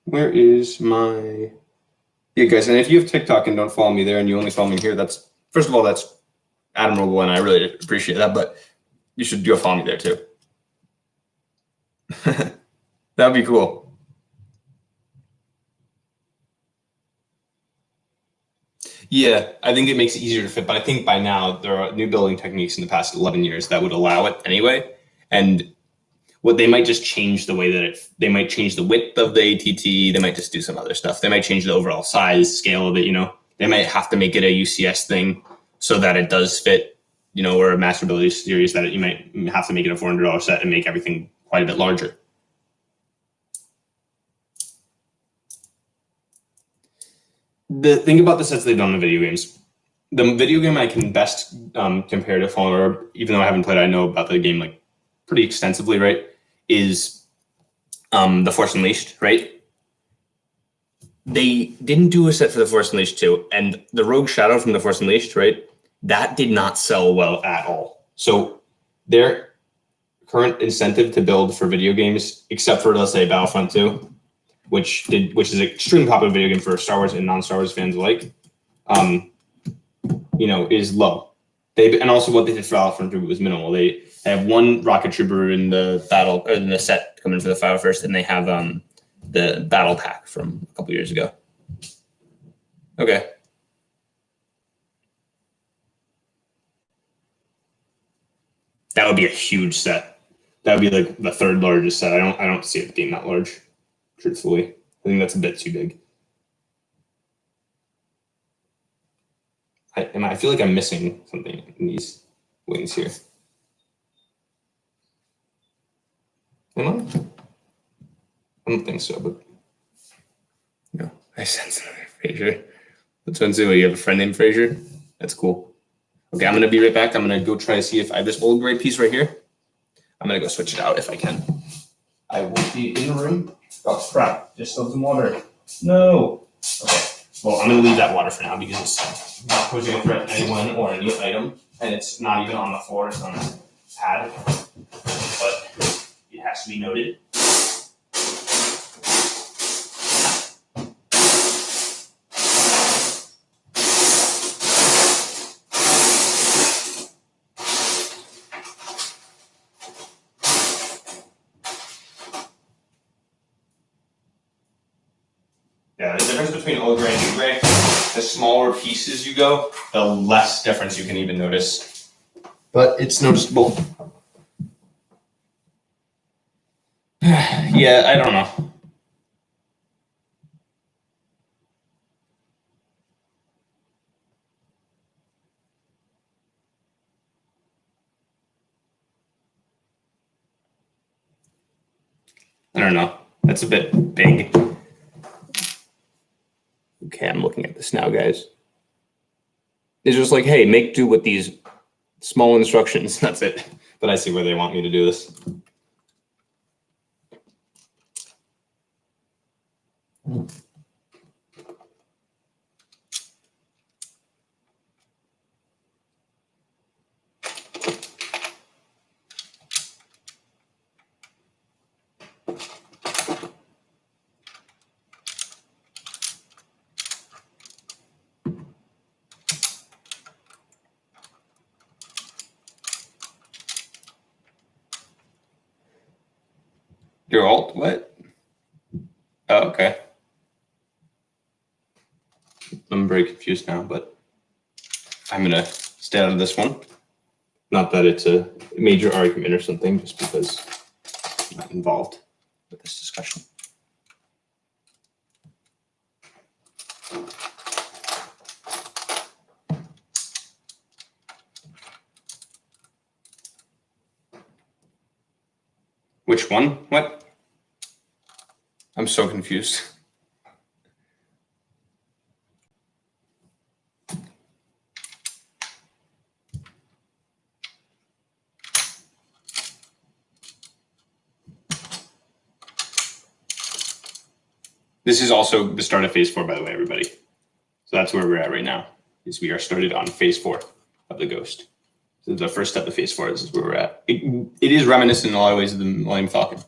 Where is my... Yeah, guys, and if you have TikTok and don't follow me there and you only follow me here, that's, first of all, that's admirable and I really appreciate that, but you should go follow me there too. That'd be cool. Yeah, I think it makes it easier to fit, but I think by now there are new building techniques in the past 11 years that would allow it anyway. And what they might just change the way that they might change the width of the ATT. They might just do some other stuff. They might change the overall size, scale of it. They might have to make it a UCS thing so that it does fit, or a master builder series that you might have to make it a $400 set and make everything quite a bit larger. The thing about the sets they've done in the video games, the video game I can best compare to Fallen Order, even though I haven't played, I know about the game like pretty extensively, right? Is The Force Unleashed, right? They didn't do a set for The Force Unleashed 2, and the Rogue Shadow from The Force Unleashed, right? That did not sell well at all. So their current incentive to build for video games, except for let's say Battlefront 2, which is an extremely popular video game for Star Wars and non-Star Wars fans alike, is low. And also what they did for Battlefront 2 was minimal. They have one rocket trooper in the battle or in the set coming for the Battle First, and they have the battle pack from a couple years ago. Okay. That would be a huge set. That would be like the third largest set. I don't see it being that large, truthfully. I think that's a bit too big. I feel like I'm missing something in these wings here. Am I? I don't think so, but no. I sense another Fraser. Let's see. You have a friend named Fraser? That's cool. Okay, I'm gonna be right back. I'm gonna go try to see if I have this old gray piece right here. I'm gonna go switch it out if I can. I will be in the room. Oh crap! Just spilled some water. No. Okay. Well, I'm gonna leave that water for now because it's not posing a threat to anyone or any item, and it's not even on the floor. It's on the pad, but it has to be noted. Yeah, the difference between old gray and new gray, the smaller pieces you go, the less difference you can even notice. But it's noticeable. Yeah, I don't know. I don't know. That's a bit big. Okay, I'm looking at this now, guys. It's just like, hey, make do with these small instructions. That's it. But I see where they want me to do this. Your alt? What? Oh, okay. I'm very confused now, but I'm gonna stay out of this one. Not that it's a major argument or something, just because I'm not involved with this discussion. Which one? What? I'm so confused. This is also the start of phase 4, by the way, everybody. So that's where we're at right now, is we are started on phase 4 of the Ghost. So the first step of phase 4, this is where we're at. It is reminiscent in a lot of ways of the Millennium Falcon.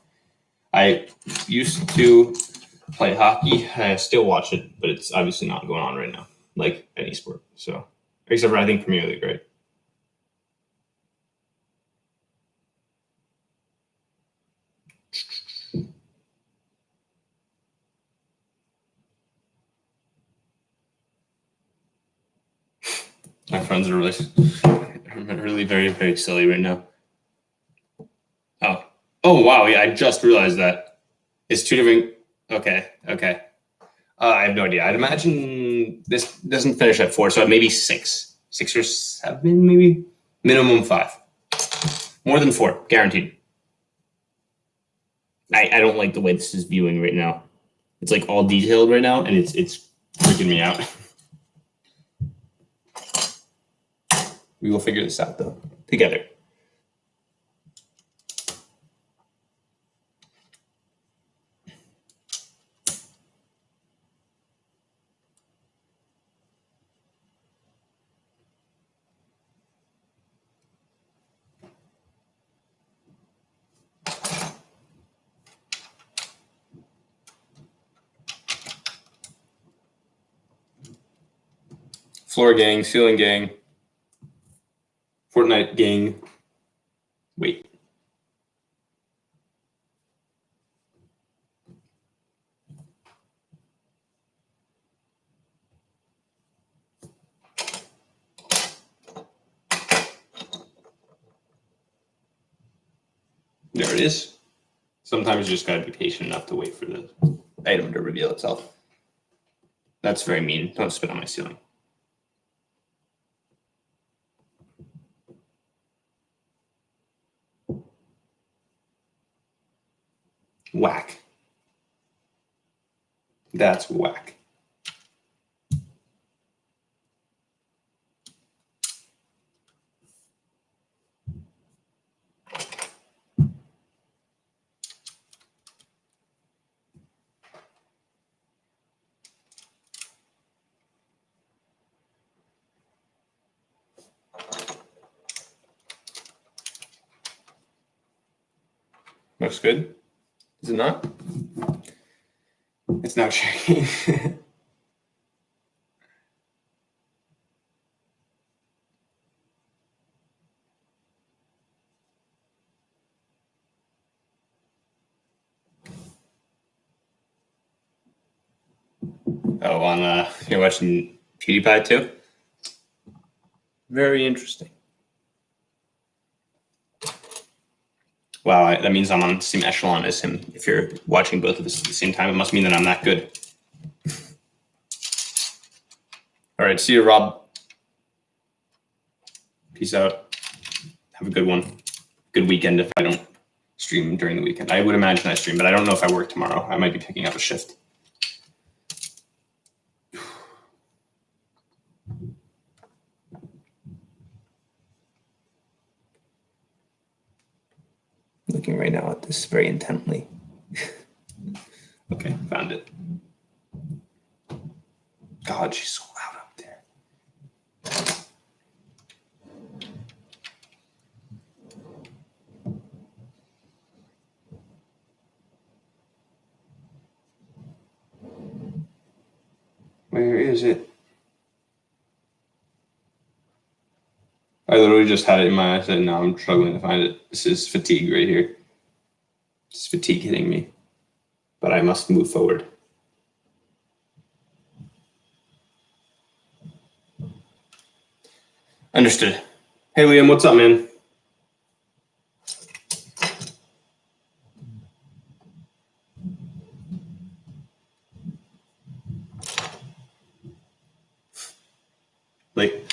I used to play hockey. I still watch it, but it's obviously not going on right now, like any sport. So, except for I think Premier League, right? My friends are really very, very silly right now. Oh, wow. Yeah, I just realized that it's two different. Okay. I have no idea. I'd imagine this doesn't finish at 4, so maybe 6 or 7, maybe minimum 5. More than 4, guaranteed. I don't like the way this is viewing right now. It's like all detailed right now, and it's freaking me out. We will figure this out, though, together. Floor gang, ceiling gang, Fortnite gang. Wait. There it is. Sometimes you just gotta be patient enough to wait for the item to reveal itself. That's very mean. Don't spit on my ceiling. Whack. That's whack. Looks good. Is it not? It's now checking. Oh, you're watching PewDiePie too? Very interesting. Wow, that means I'm on the same echelon as him. If you're watching both of us at the same time, it must mean that I'm that good. All right, see you, Rob. Peace out. Have a good one. Good weekend if I don't stream during the weekend. I would imagine I stream, but I don't know if I work tomorrow. I might be picking up a shift. Looking right now at this very intently. Okay, found it. God, she's so loud up there. Where is it? I literally just had it in my eyes and now I'm struggling to find it. This is fatigue right here. It's fatigue hitting me. But I must move forward. Understood. Hey, Liam, what's up, man? Like,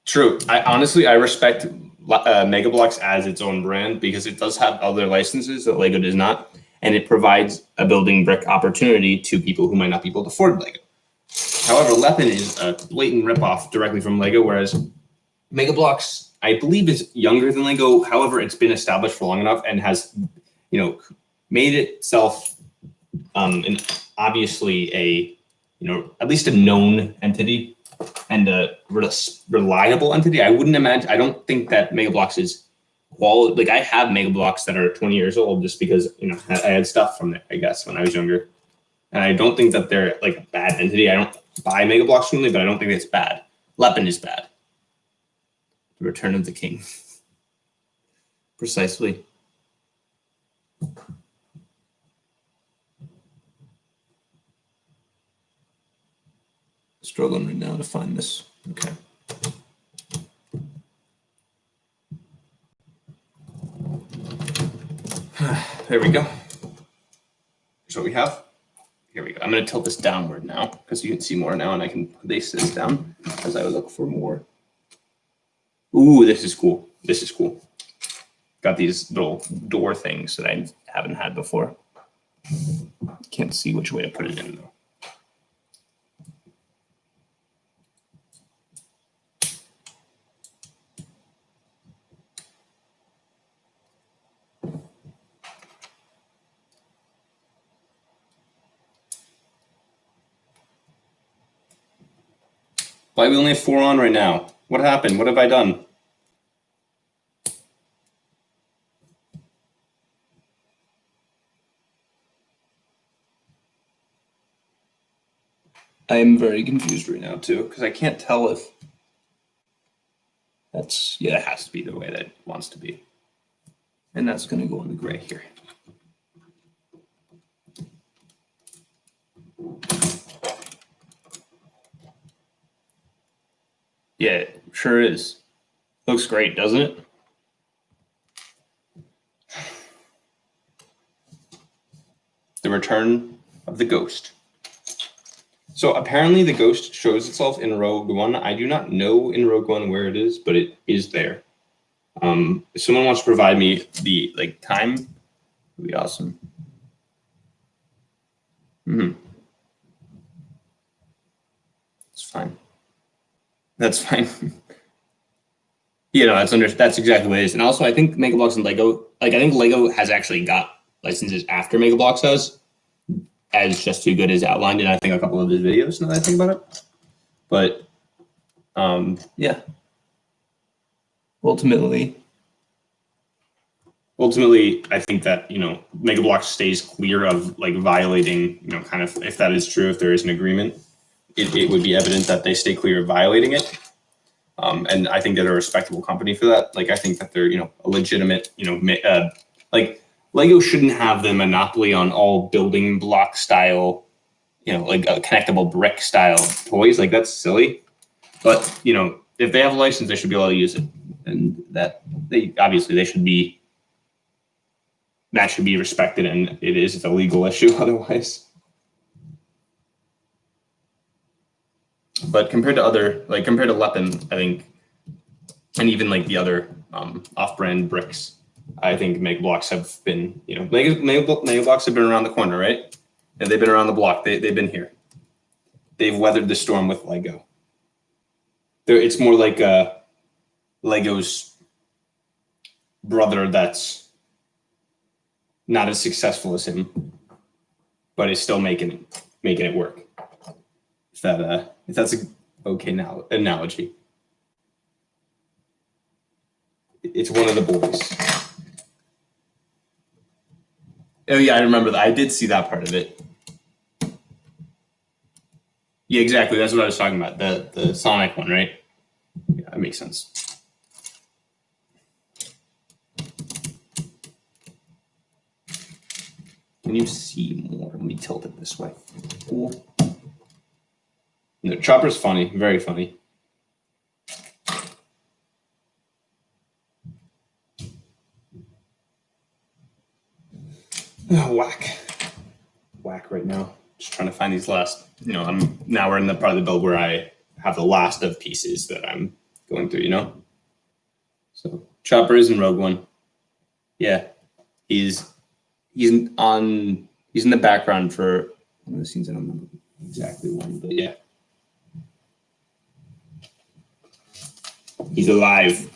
true. I respect Mega Bloks as its own brand because it does have other licenses that Lego does not, and it provides a building brick opportunity to people who might not be able to afford Lego. However, Lepin is a blatant ripoff directly from Lego, whereas Mega Bloks, I believe, is younger than Lego. However, it's been established for long enough and has, made itself obviously a, at least a known entity and a reliable entity. I don't think that Mega Bloks is quality. Like, I have Mega Bloks that are 20 years old just because, I had stuff from there, I guess, when I was younger. And I don't think that they're like a bad entity. I don't buy Mega Bloks frequently, but I don't think it's bad. Lepin is bad. The Return of the King. Precisely. Struggling right now to find this. Okay. There we go. Here's what we have. Here we go. I'm going to tilt this downward now because you can see more now, and I can place this down as I look for more. Ooh, this is cool. This is cool. Got these little door things that I haven't had before. Can't see which way to put it in, though. Why we only have 4 on right now? What happened? What have I done? I am very confused right now too, because I can't tell if that's, yeah, it has to be the way that it wants to be. And that's going to go in the gray here. Yeah, it sure is. Looks great, doesn't it? The return of the ghost. So apparently the ghost shows itself in Rogue One. I do not know in Rogue One where it is, but it is there. If someone wants to provide me the time, it would be awesome. It's fine. That's fine. That's exactly what it is. And also, I think Megablox and Lego, I think Lego has actually got licenses after Megablox does, as Just Too Good is outlined in I think a couple of his videos. Now that I think about it, but yeah. Ultimately, I think that Megablox stays clear of violating. Kind of, if that is true, if there is an agreement, it would be evident that they stay clear of violating it. And I think that they're a respectable company for that. I think that they're a legitimate. Lego shouldn't have the monopoly on all building block style, connectable brick style toys. That's silly. But if they have a license, they should be able to use it, and that they should be. That should be respected, and it's a legal issue otherwise. But compared to Lepin, I think, and even the other off-brand bricks, I think Megablocks have been, Megablocks have been around the corner, right? And they've been around the block. They've been here. They've weathered the storm with Lego. It's more like Lego's brother that's not as successful as him, but is still making it work. If that's a okay analogy. It's one of the boys. Oh yeah, I remember that. I did see that part of it. Yeah, exactly. That's what I was talking about. The Sonic one, right? Yeah, that makes sense. Can you see more? Let me tilt it this way. Cool. No, Chopper's funny. Very funny. Oh, whack right now. Just trying to find these last. We're in the part of the build where I have the last of pieces that I'm going through. So Chopper is in Rogue One. Yeah, he's in the background for one of the scenes. I don't remember exactly one, but yeah, he's alive.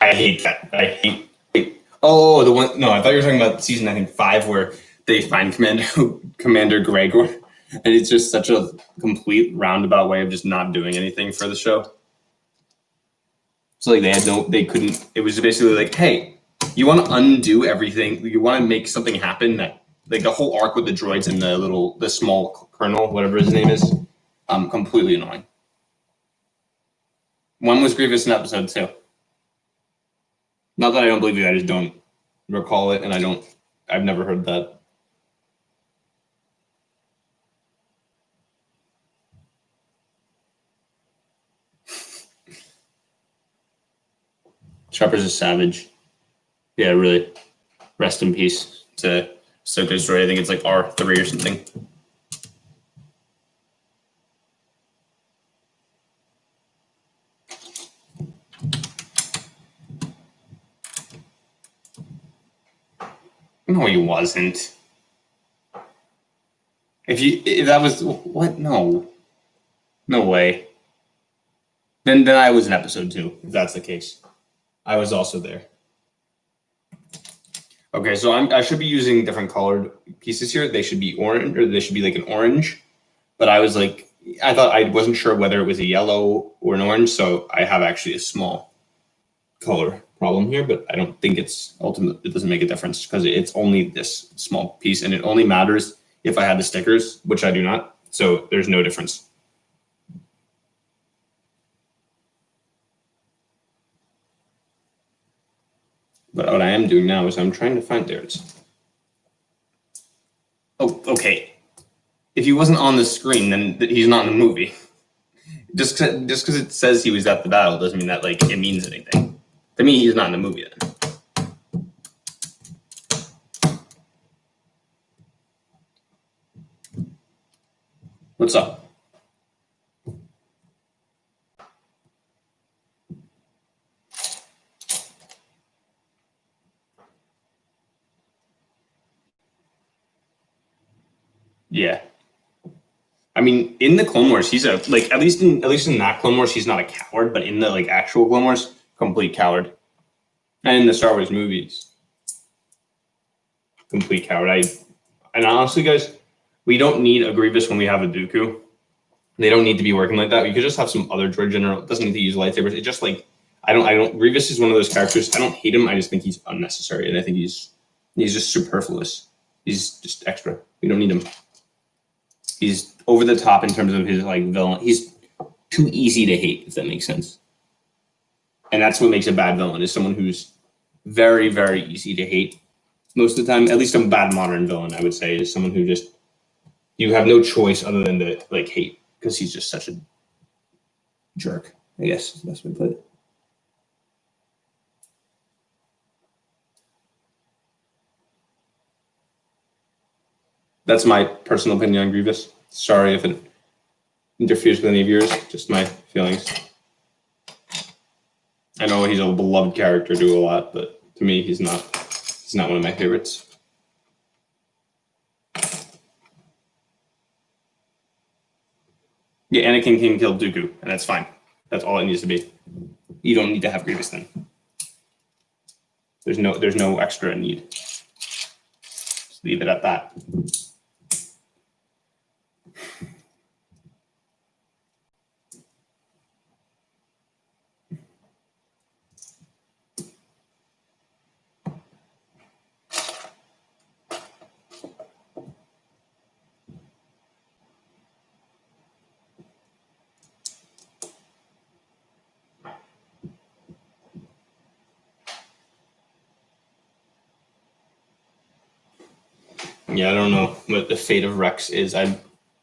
I hate that. Oh, the one. No, I thought you were talking about season, I think 5, where they find Commander Gregor, and it's just such a complete roundabout way of just not doing anything for the show. So they couldn't. It was basically hey, you want to undo everything. You want to make something happen that the whole arc with the droids and the small colonel, whatever his name is, completely annoying. One was Grievous in episode 2. Not that I don't believe you, I just don't recall it, and I've never heard that. Chopper's a savage. Yeah, really. Rest in peace to Ahsoka's droid. I think it's R3 or something. No, he wasn't. If that was what? No way. Then I was in episode 2. If that's the case, I was also there. Okay, so I should be using different colored pieces here. They should be orange, or they should be like an orange. But I was like, I thought I wasn't sure whether it was a yellow or an orange, so I have actually a small color problem here. But I don't think it's ultimate. It doesn't make a difference because it's only this small piece, and it only matters if I had the stickers, which I do not. So there's no difference. But what I am doing now is I'm trying to find there. Oh, okay. If he wasn't on the screen, then he's not in the movie. Just because it says he was at the battle doesn't mean that like it means anything. To me, he's not in the movie then. What's up? Yeah. I mean, in the Clone Wars, he's at least in that Clone Wars, he's not a coward, but in the like actual Clone Wars, complete coward. And in the Star Wars movies, complete coward. And honestly, guys, we don't need a Grievous when we have a Dooku. They don't need to be working like that. We could just have some other droid general. It doesn't need to use lightsabers. It just like I don't. Grievous is one of those characters. I don't hate him. I just think he's unnecessary, and I think he's just superfluous. He's just extra. We don't need him. He's over the top in terms of his like villain. He's too easy to hate, if that makes sense. And that's what makes a bad villain, is someone who's very, very easy to hate. Most of the time, at least a bad modern villain, I would say, is someone who just you have no choice other than to like hate because he's just such a jerk. I guess is the best way to put it. That's my personal opinion on Grievous. Sorry if it interferes with any of yours. Just my feelings. I know he's a beloved character to a lot, but to me, he's not one of my favorites. Yeah, Anakin can kill Dooku, and that's fine. That's all it needs to be. You don't need to have Grievous then. There's no extra need. Just leave it at that. Yeah, I don't know what the fate of Rex is. I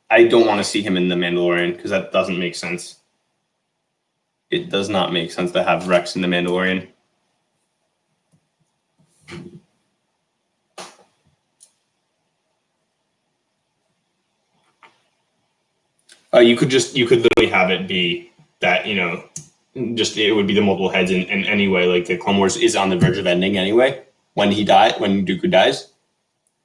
don't want to see him in The Mandalorian because that doesn't make sense. It does not make sense to have Rex in The Mandalorian. You could literally have it be that, just it would be the multiple heads in any way. Like the Clone Wars is on the verge of ending anyway when Dooku dies.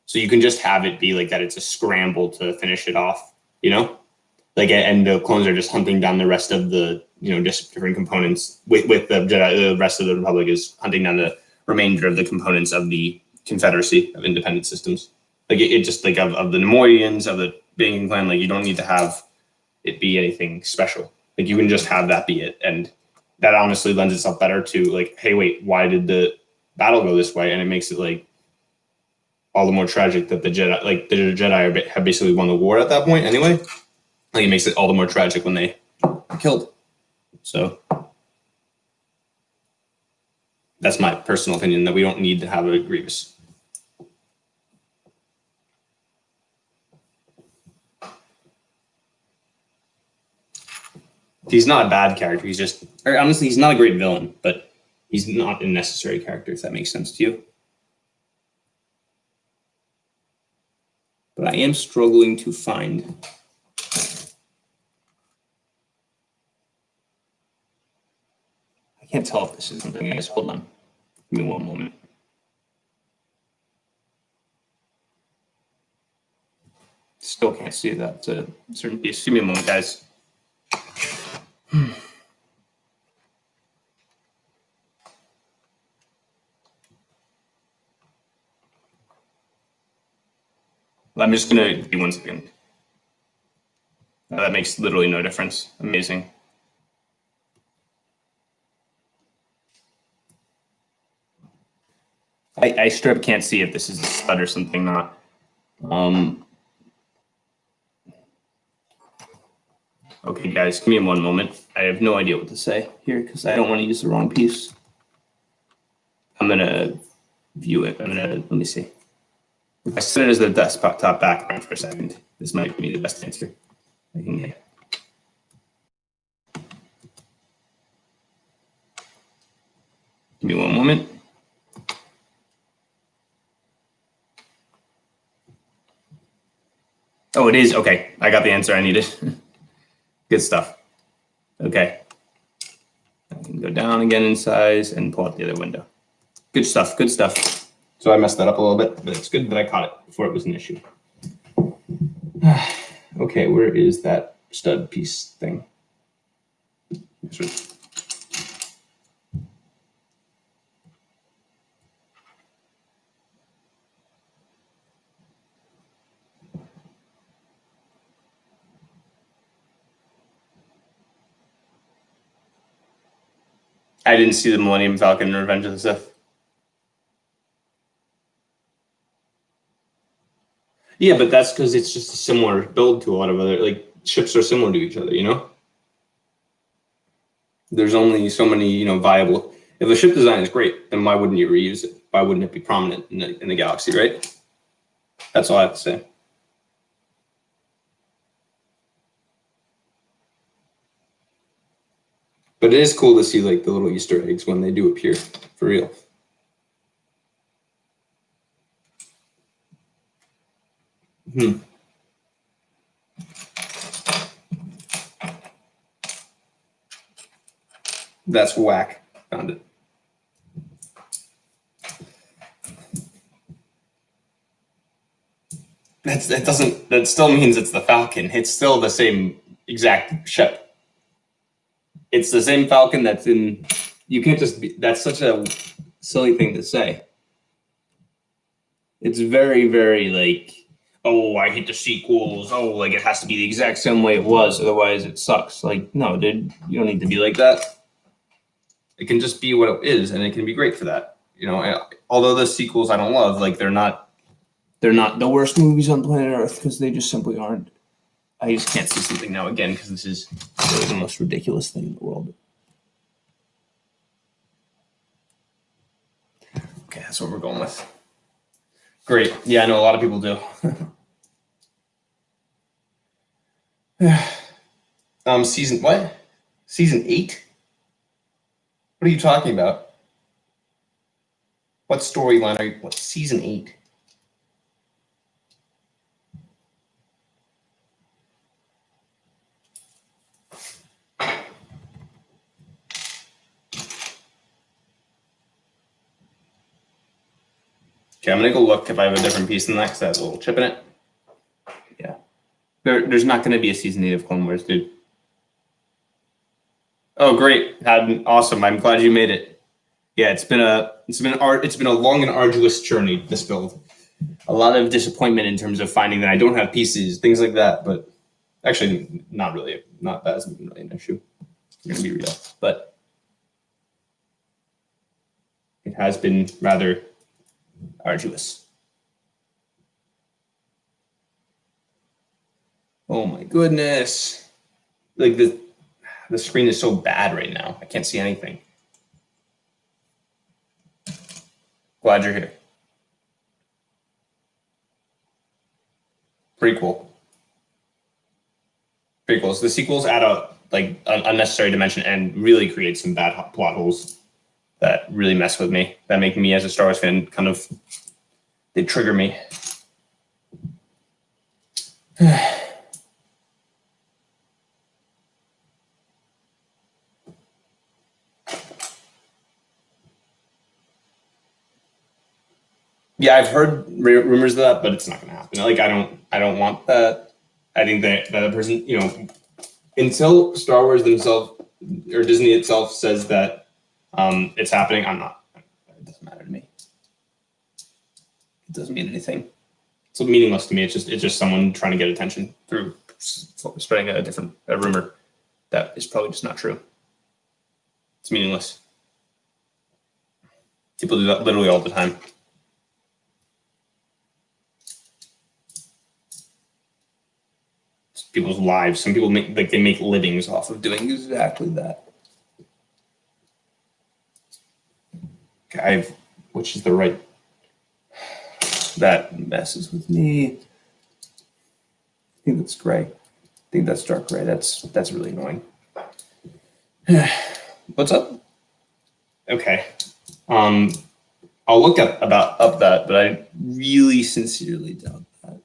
So you can just have it be like that. It's a scramble to finish it off, and the clones are just hunting down the rest of the, just different components with the Jedi. The rest of the Republic is hunting down the remainder of the components of the Confederacy of Independent Systems. Like it just like of the Nemoidians, of the Banging Clan. Like you don't need to have it be anything special. Like you can just have that be it, and that honestly lends itself better to like, hey, wait, why did the battle go this way? And it makes it like all the more tragic that the Jedi have basically won the war at that point anyway. Like it makes it all the more tragic when they are killed. So that's my personal opinion, that we don't need to have a Grievous. He's not a bad character. Honestly, he's not a great villain, but he's not a necessary character, if that makes sense to you. But I am struggling to find. I can't tell if this is something, guys. Hold on. Give me one moment. Still can't see that to a certain piece. Give me a moment, guys. I'm just gonna give you 1 second. That makes literally no difference. Amazing. I straight up can't see if this is a stud or something not. Okay, guys, give me 1 moment. I have no idea what to say here because I don't want to use the wrong piece. I'm gonna view it. Let me see. If I set it as the desktop background for a second, this might be the best answer I can get. Give me 1 moment. Oh, it is. Okay, I got the answer I needed. Good stuff. Okay. I can go down again in size and pull out the other window. Good stuff. Good stuff. So I messed that up a little bit, but it's good that I caught it before it was an issue. Okay, where is that stud piece thing? I didn't see the Millennium Falcon in Revenge of the Sith. Yeah, but that's because it's just a similar build to a lot of other, like, ships are similar to each other, you know? There's only so many, viable. If a ship design is great, then why wouldn't you reuse it? Why wouldn't it be prominent in the galaxy, right? That's all I have to say. But it is cool to see, like, the little Easter eggs when they do appear, for real. That's whack. Found it. That still means it's the Falcon. It's still the same exact ship. It's the same Falcon that's in. You can't just be. That's such a silly thing to say. It's very, very like, oh, I hate the sequels. Oh, like it has to be the exact same way it was, otherwise it sucks. Like, no, dude, you don't need to be like that. It can just be what it is, and it can be great for that. Although the sequels I don't love, like they're not the worst movies on planet Earth because they just simply aren't. I just can't see something now again because this is really the most ridiculous thing in the world. Okay, that's what we're going with. Great. Yeah, I know a lot of people do. Season what? Season 8? What are you talking about? What storyline are you? What season 8? Okay, I'm gonna go look if I have a different piece than that because that has a little chip in it. Yeah, there's not gonna be a season 8 of Clone Wars, dude. Oh, great! Awesome! I'm glad you made it. Yeah, it's been a long and arduous journey. This build, a lot of disappointment in terms of finding that I don't have pieces, things like that. But actually, not really. Not that isn't really an issue. I'm gonna be real, but it has been rather arduous. Oh my goodness! Like the screen is so bad right now. I can't see anything. Glad you're here. Pretty cool. Pretty cool. So the sequels add an unnecessary dimension and really create some bad plot holes that really mess with me. That make me as a Star Wars fan kind of, they trigger me. Yeah, I've heard rumors of that, but it's not going to happen. Like, I don't want that. I think that person, until Star Wars themselves or Disney itself says that it's happening, I'm not. It doesn't matter to me. It doesn't mean anything. It's meaningless to me. It's just someone trying to get attention through spreading a rumor that is probably just not true. It's meaningless. People do that literally all the time. It's people's lives. Some people make livings off of doing exactly that. Okay, which is the right? That messes with me. I think that's gray. I think that's dark gray. That's really annoying. What's up? Okay. I'll look up that, but I really sincerely doubt that.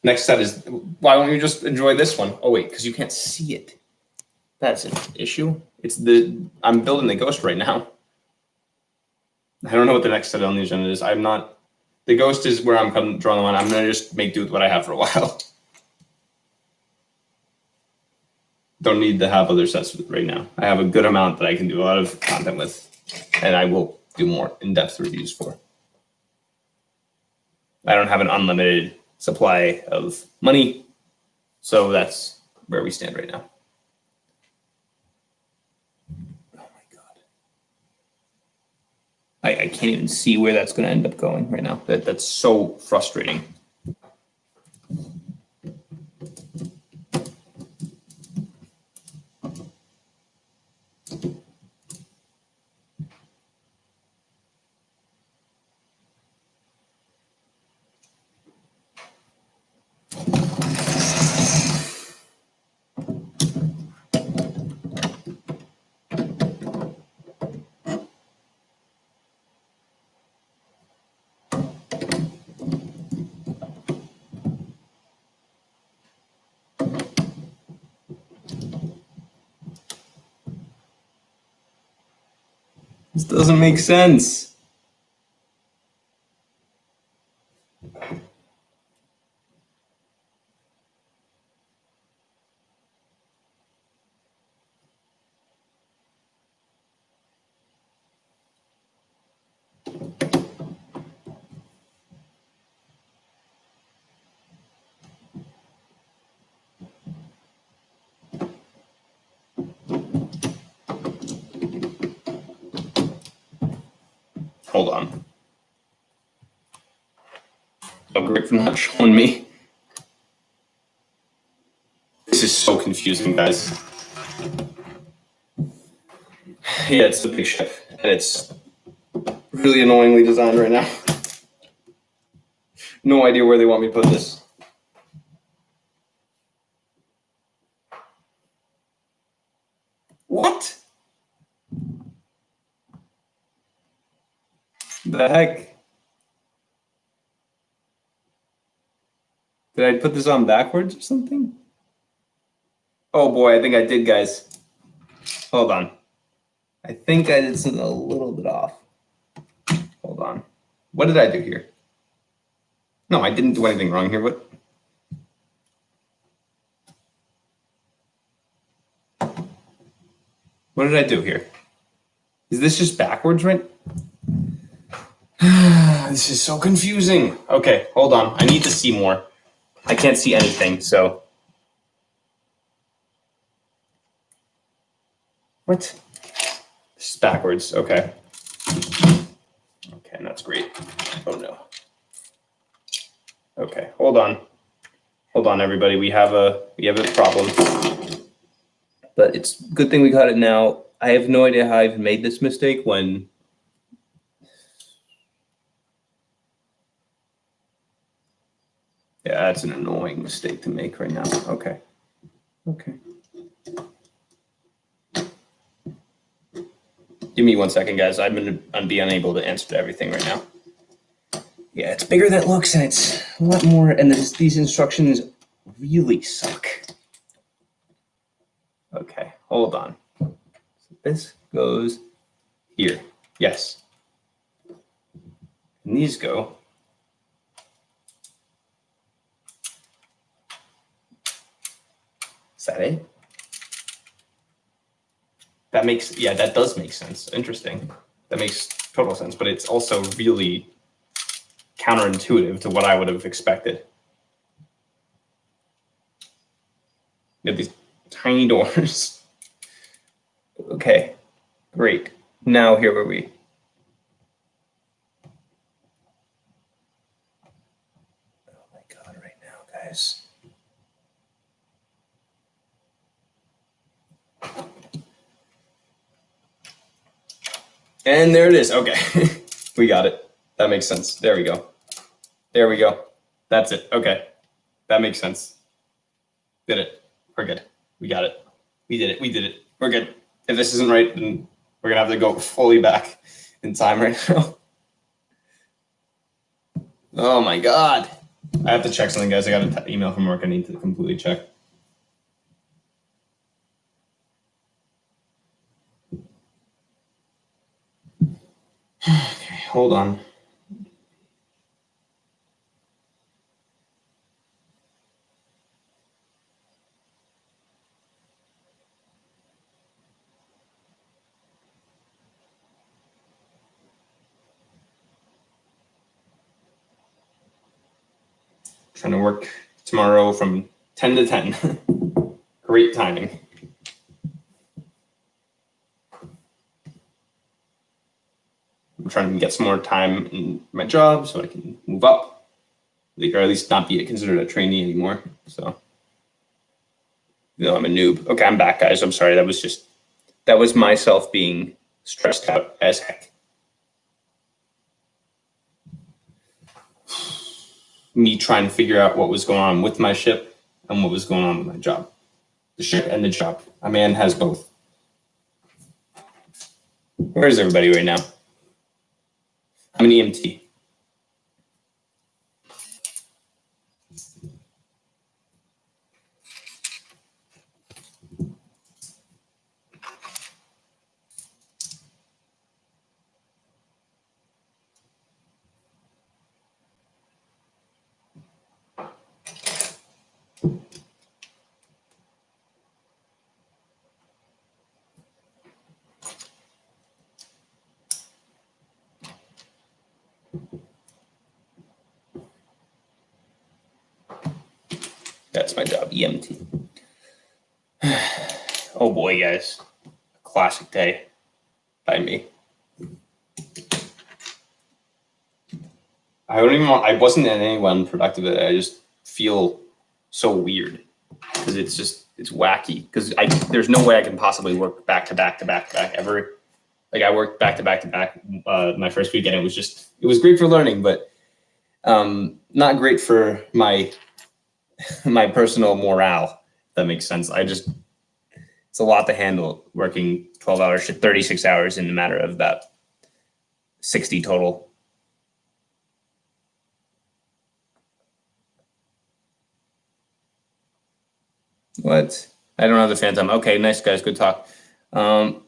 Next set is, why don't you just enjoy this one? Oh wait, because you can't see it. That's an issue. I'm building the Ghost right now. I don't know what the next set on the agenda is. The Ghost is where I'm drawing the line. I'm gonna just make do with what I have for a while. Don't need to have other sets right now. I have a good amount that I can do a lot of content with, and I will do more in-depth reviews for. I don't have an unlimited supply of money, so that's where we stand right now. Oh my god. I can't even see where that's going to end up going right now. That's so frustrating. This doesn't make sense. Hold on. Oh, great for not showing me. This is so confusing, guys. Yeah, it's the big ship, and it's really annoyingly designed right now. No idea where they want me to put this. What? The heck? Did I put this on backwards or something? Oh boy, I think I did, guys. Hold on. I think I did something a little bit off. Hold on. What did I do here? No, I didn't do anything wrong here. What? What did I do here? Is this just backwards, right? This is so confusing. Okay, hold on. I need to see more. I can't see anything, so. What? This is backwards. Okay. Okay, that's great. Oh no. Okay, hold on. Hold on, everybody. We have a problem. But it's a good thing we got it now. I have no idea how I even made this mistake when. Yeah, that's an annoying mistake to make right now. Okay. Okay. Give me 1 second, guys. I'm unable to answer to everything right now. Yeah, it's bigger than it looks, and it's a lot more. And these instructions really suck. Okay, hold on. So this goes here. Yes. And these go. Is that it? That does make sense. Interesting. That makes total sense, but it's also really counterintuitive to what I would have expected. You have these tiny doors. Okay, great. Now here were we. Oh my God, right now, guys. And there it is. Okay, we got it. That makes sense. There we go. There we go. That's it. Okay, that makes sense. Did it. We're good. We got it. We did it. We did it. We're good. If this isn't right, then we're gonna have to go fully back in time right now. Oh my God. I have to check something, guys. I got an email from work I need to completely check. Okay, hold on. Trying to work tomorrow from 10 to 10. Great timing. I'm trying to get some more time in my job so I can move up, or at least not be considered a trainee anymore. So, I'm a noob. Okay, I'm back, guys. I'm sorry. That was myself being stressed out as heck. Me trying to figure out what was going on with my ship and what was going on with my job. The ship and the job. A man has both. Where is everybody right now? I'm an EMT. That's my job, EMT. Oh boy, guys. Classic day by me. I wasn't in any one productive day. I just feel so weird because it's wacky because there's no way I can possibly work back to back ever. Like I worked back to back my first weekend. It was great for learning, but not great for my personal morale. If that makes sense. It's a lot to handle working 12 hours to 36 hours in a matter of about 60 total. What? I don't have the Phantom. Okay, nice guys, good talk. And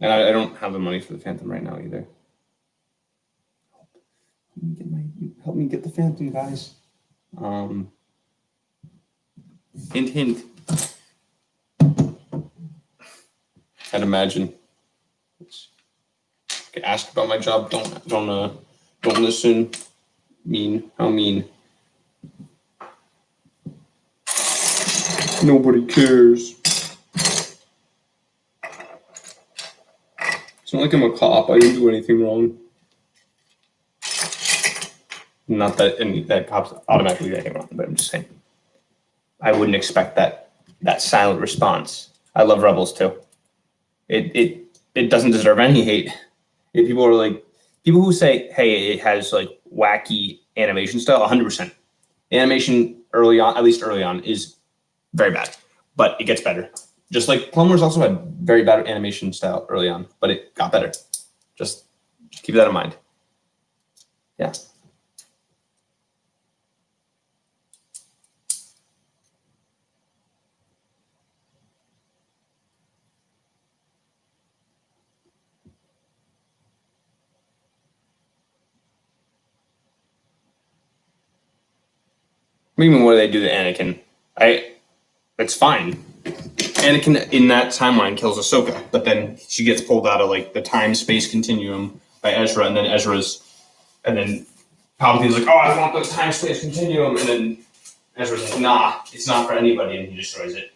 I don't have the money for the Phantom right now either. Help me get the Phantom, guys. Hint. I'd imagine. Okay, ask about my job. Don't listen. Mean. How mean? Nobody cares. It's not like I'm a cop. I didn't do anything wrong. Not that cops automatically do anything wrong, but I'm just saying. I wouldn't expect that silent response. I love Rebels too. It doesn't deserve any hate. If people who say, hey, it has like wacky animation style, 100%. Animation early on, at least early on, is very bad, but it gets better. Just like Clone Wars also had very bad animation style early on, but it got better. Just keep that in mind. Yeah. Even what do they do to Anakin? It's fine. Anakin in that timeline kills Ahsoka, but then she gets pulled out of like the time-space continuum by Ezra, and then Palpatine's like, "Oh, I want the time-space continuum," and then Ezra's like, "Nah, it's not for anybody," and he destroys it.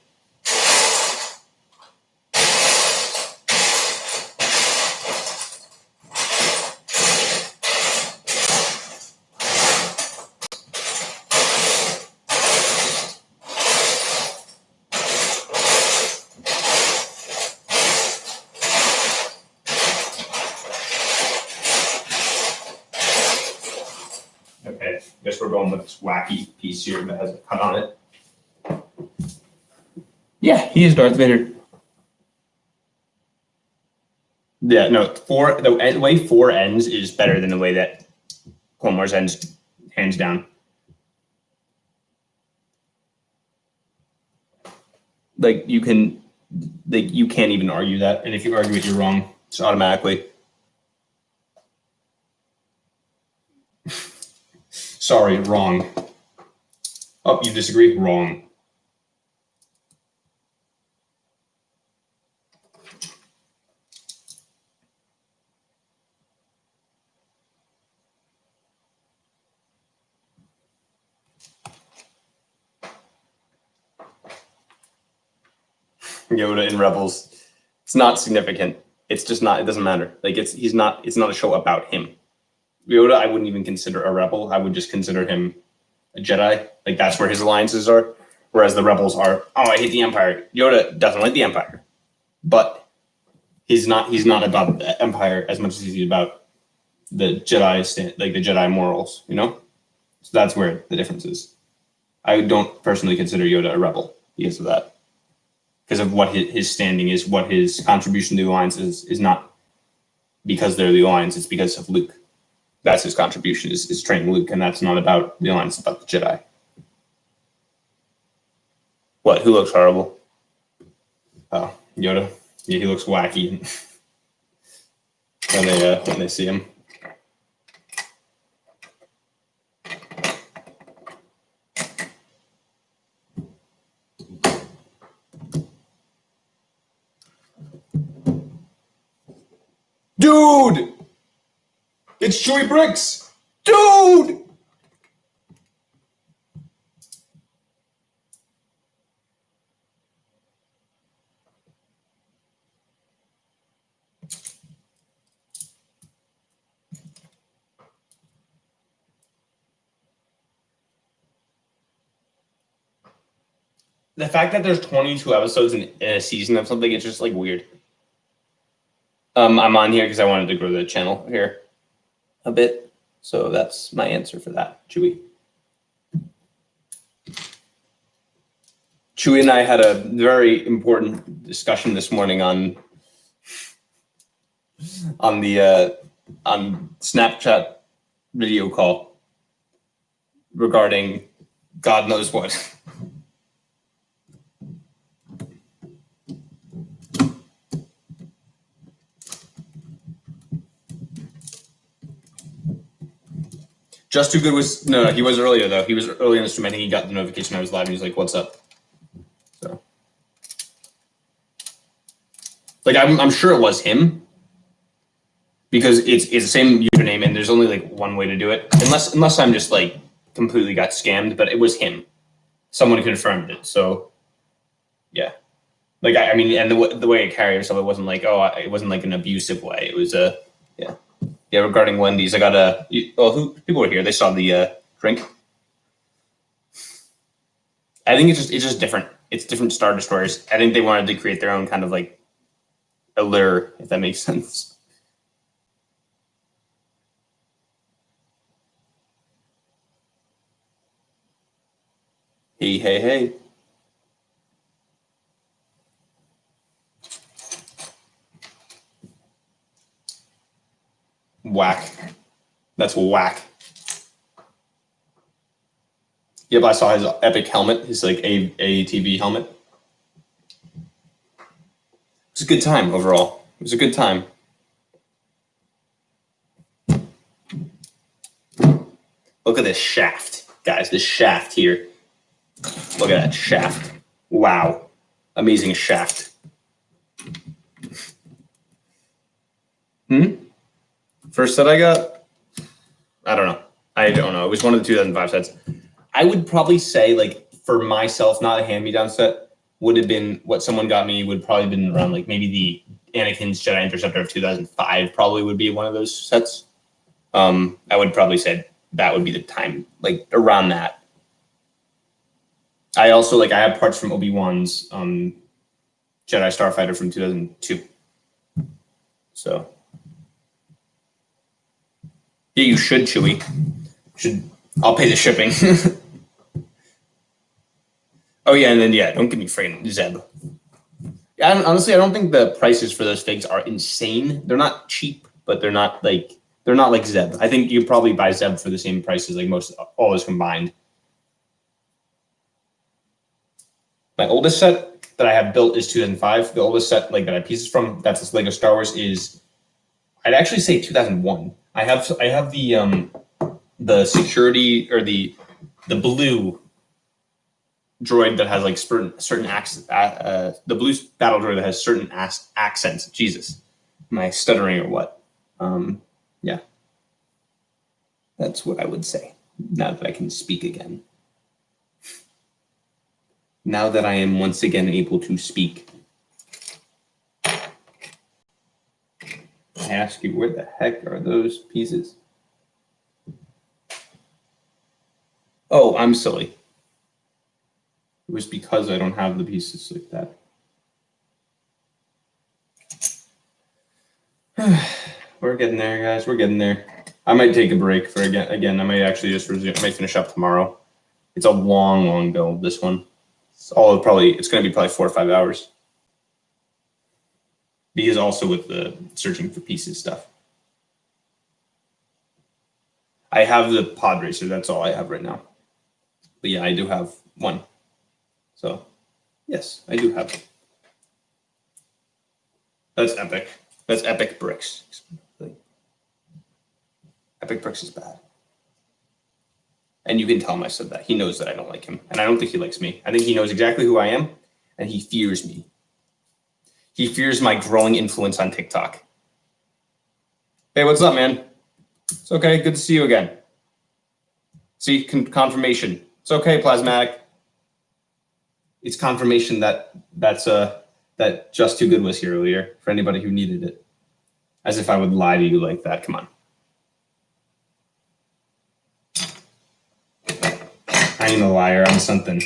Okay, I guess we're going with this wacky piece here that has a cut on it. Yeah, he is Darth Vader. Yeah, no, the way 4 ends is better than the way that Clone Wars ends, hands down. Like you can't even argue that, and if you argue it, you're wrong. It's automatically. Sorry, wrong. Oh, you disagree? Wrong. Yoda in Rebels. It's not significant. It's just not. It doesn't matter. Like he's not. It's not a show about him. Yoda, I wouldn't even consider a rebel. I would just consider him a Jedi. Like that's where his alliances are. Whereas the rebels are, oh, I hate the Empire. Yoda doesn't like the Empire, but he's not about the Empire as much as he's about the Jedi, like the Jedi morals. You know, so that's where the difference is. I don't personally consider Yoda a rebel because of that. Because of what his standing is, what his contribution to the Alliance is not because they're the Alliance, it's because of Luke. That's his contribution, is training Luke, and that's not about the Alliance, it's about the Jedi. What? Who looks horrible? Oh, Yoda. Yeah, he looks wacky when they see him. Dude! It's Chewy Bricks! Dude! The fact that there's 22 episodes in a season of something, it's just like weird. I'm on here because I wanted to grow the channel here a bit. So that's my answer for that, Chewy. Chewy and I had a very important discussion this morning on the on Snapchat video call regarding God knows what. Just Too Good was no, he was earlier though. He was early in the stream. I think he got the notification I was live, and he's like, "What's up?" So, like, I'm sure it was him because it's the same username, and there's only like one way to do it, unless I'm just like completely got scammed. But it was him. Someone confirmed it. So, yeah. Like I mean, and the way it carried himself, it wasn't like it wasn't like an abusive way. It was yeah. Yeah, regarding Wendy's, I got who people were here. They saw the drink. I think it's just different. It's different Star Destroyers. I think they wanted to create their own kind of like allure, if that makes sense. Hey. Whack. That's whack. Yep, I saw his epic helmet, his like ATV helmet. It was a good time overall. It was a good time. Look at this shaft. Guys, this shaft here. Look at that shaft. Wow. Amazing shaft. First set I got? I don't know. It was one of the 2005 sets. I would probably say, like, for myself, not a hand-me-down set, would have been what someone got me would probably have been around, like, maybe the Anakin's Jedi Interceptor of 2005 probably would be one of those sets. I would probably say that would be the time, like, around that. I also, like, I have parts from Obi-Wan's Jedi Starfighter from 2002. So, yeah, you should, Chewie. I'll pay the shipping. Oh yeah, and then don't give me friggin' Zeb. Yeah, honestly, I don't think the prices for those figs are insane. They're not cheap, but they're not like Zeb. I think you probably buy Zeb for the same prices, like all those combined. My oldest set that I have built is 2005. The oldest set like that I have pieces from, that's this Lego Star Wars, is I'd actually say 2001. I have the security or the blue droid that has like certain accents. The blue battle droid that has certain accents. Jesus, am I stuttering or what? Yeah, that's what I would say. Now that I can speak again. Now that I am once again able to speak. I ask you, where the heck are those pieces? Oh, I'm silly. It was because I don't have the pieces like that. We're getting there, guys. We're getting there. I might take a break for again. I might actually just resume. I might finish up tomorrow. It's a long build, this one. It's going to be probably 4 or 5 hours. Because also with the searching for pieces stuff. I have the pod racer. That's all I have right now. But yeah, I do have one. So, yes, I do have it. That's epic. That's Epic Bricks. Epic Bricks is bad. And you can tell him I said that. He knows that I don't like him. And I don't think he likes me. I think he knows exactly who I am. And he fears me. He fears my growing influence on TikTok. Hey, what's up, man? It's okay. Good to see you again. See, confirmation. It's okay, Plasmatic. It's confirmation that Just Too Good was here earlier for anybody who needed it. As if I would lie to you like that. Come on. I ain't a liar. I'm something.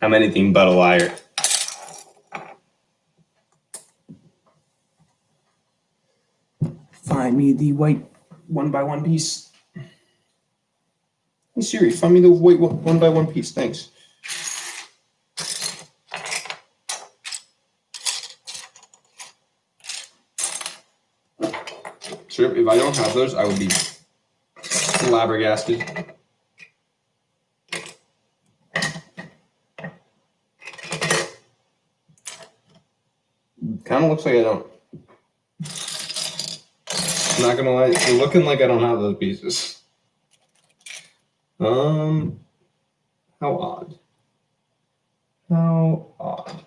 I'm anything but a liar. Find me the white 1x1 piece. Hey Siri, find me the white 1x1 piece. Thanks. Sure, if I don't have those, I would be flabbergasted. Kind of looks like I don't. I'm not gonna lie, it's looking like I don't have those pieces. How odd. How odd.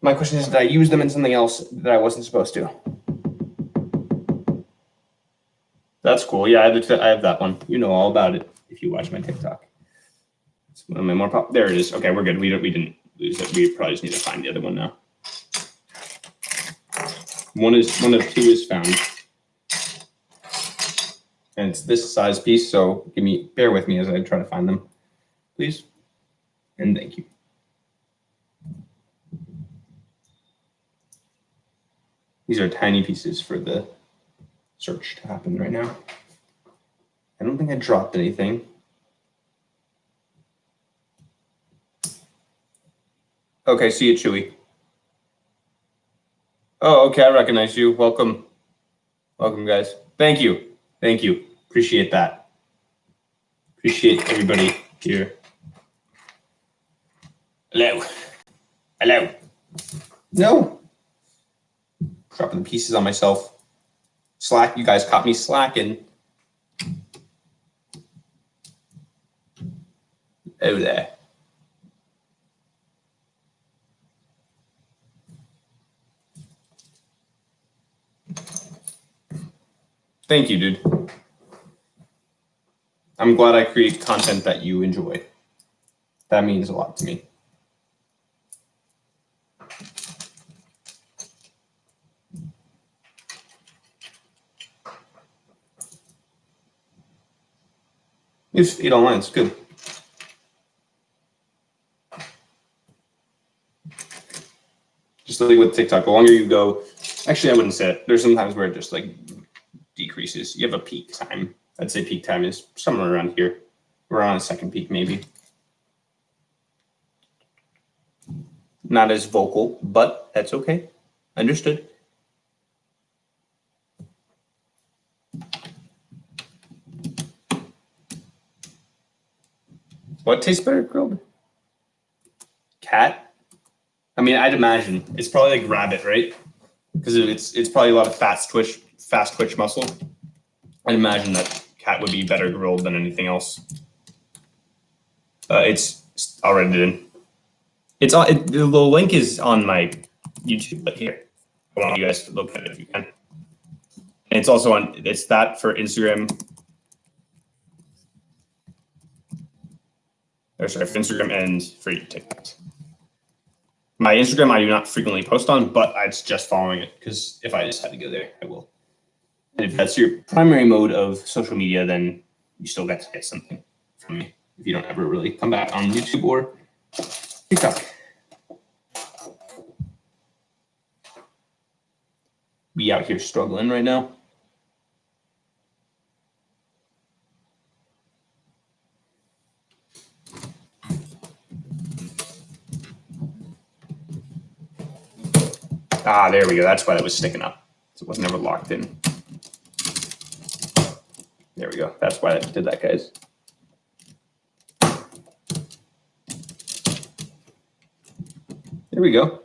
My question is, did I use them in something else that I wasn't supposed to? That's cool. Yeah, I have that one. You know all about it if you watch my TikTok. It's one of my more there it is. Okay, we're good. We didn't lose it. We probably just need to find the other one now. One of two is found. And it's this size piece, so bear with me as I try to find them, please. And thank you. These are tiny pieces for the search to happen right now. I don't think I dropped anything. Okay, see you, Chewie. Oh, okay, I recognize you. Welcome. Welcome, guys. Thank you. Thank you. Appreciate that. Appreciate everybody here. Hello. Hello. No. Dropping the pieces on myself. Slack, you guys caught me slacking. Oh, there. Thank you, dude. I'm glad I create content that you enjoy. That means a lot to me. It's 8 online, it's good. Just like with TikTok, the longer you go, actually I wouldn't say it. There's some times where it just like decreases. You have a peak time. I'd say peak time is somewhere around here. We're on a second peak maybe. Not as vocal, but that's okay. Understood. What tastes better grilled? Cat? I mean, I'd imagine it's probably like rabbit, right? Because it's probably a lot of fast twitch muscle. I'd imagine that cat would be better grilled than anything else. It's already in. It's on. The link is on my YouTube, but here, I want you guys to look at it if you can. And it's also on. It's that for Instagram. Or sorry, for Instagram and for TikTok. My Instagram I do not frequently post on, but I just following it because if I just had to go there, I will. And if that's your primary mode of social media, then you still get to get something from me if you don't ever really come back on YouTube or TikTok. We out here struggling right now. Ah, there we go. That's why that was sticking up. So it was never locked in. There we go. That's why I did that, guys. There we go.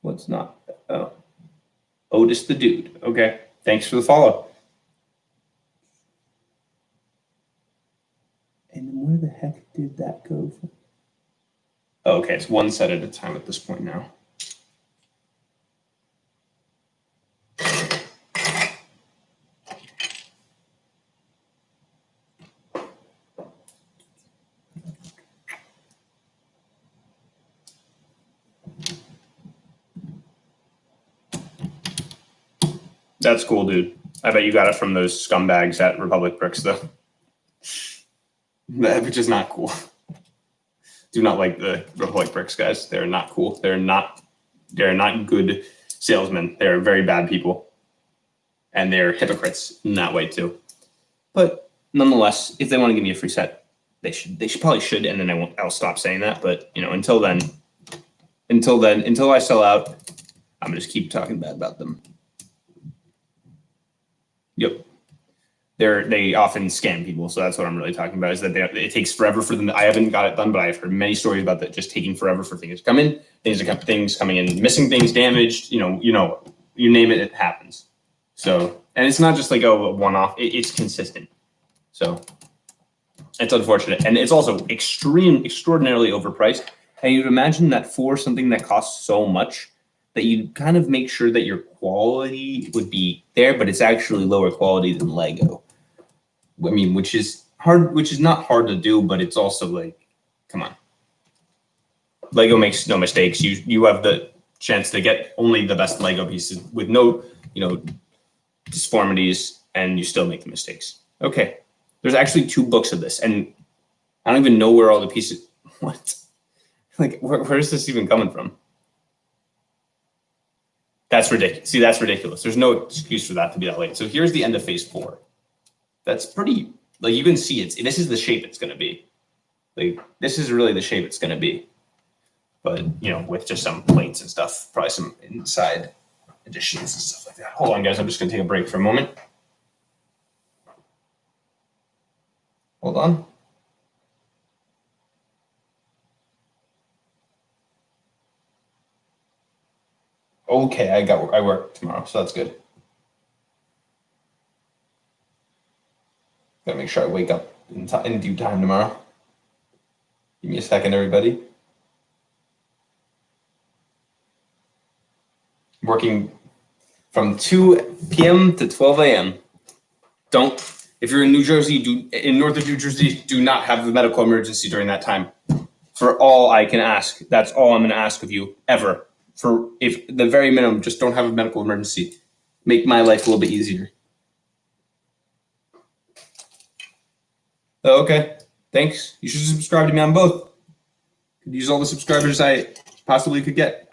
What's not? Oh. Otis the dude. Okay. Thanks for the follow. And where the heck did that go from? Oh, okay, it's one set at a time at this point now. That's cool, dude. I bet you got it from those scumbags at Republic Bricks, though. Which is not cool. Do not like the Republic Bricks guys. They're not cool. They're not good salesmen. They're very bad people. And they're hypocrites in that way too. But nonetheless, if they want to give me a free set, they probably should, and then I'll stop saying that. But until I sell out, I'm gonna just keep talking bad about them. Yep. They often scam people, so that's what I'm really talking about. Is that it takes forever for them. I haven't got it done, but I've heard many stories about that just taking forever for things to come in. Things coming in, missing things, damaged. You name it, it happens. So, and it's not just like a one-off. It's consistent. So, it's unfortunate, and it's also extraordinarily overpriced. And you'd imagine that for something that costs so much, that you kind of make sure that your quality would be there, but it's actually lower quality than Lego. I mean, which is not hard to do, but it's also like, come on. Lego makes no mistakes. You have the chance to get only the best Lego pieces with no, disformities, and you still make the mistakes. Okay. There's actually 2 books of this, and I don't even know where all the pieces. What? Like, where is this even coming from? That's ridiculous. See, that's ridiculous. There's no excuse for that to be that late. So here's the end of phase 4. That's pretty, like, you can see this is the shape it's going to be. Like, this is really the shape it's going to be. But, with just some plates and stuff, probably some inside additions and stuff like that. Hold on, guys. I'm just going to take a break for a moment. Hold on. Okay, I work tomorrow, so that's good. Gotta make sure I wake up in due time tomorrow. Give me a second, everybody. Working from 2 p.m. to 12 a.m. If you're in New Jersey, in northern New Jersey, do not have a medical emergency during that time. For all I can ask, that's all I'm going to ask of you ever. For if the very minimum, just don't have a medical emergency. Make my life a little bit easier. Okay, thanks. You should subscribe to me on both. Could use all the subscribers I possibly could get.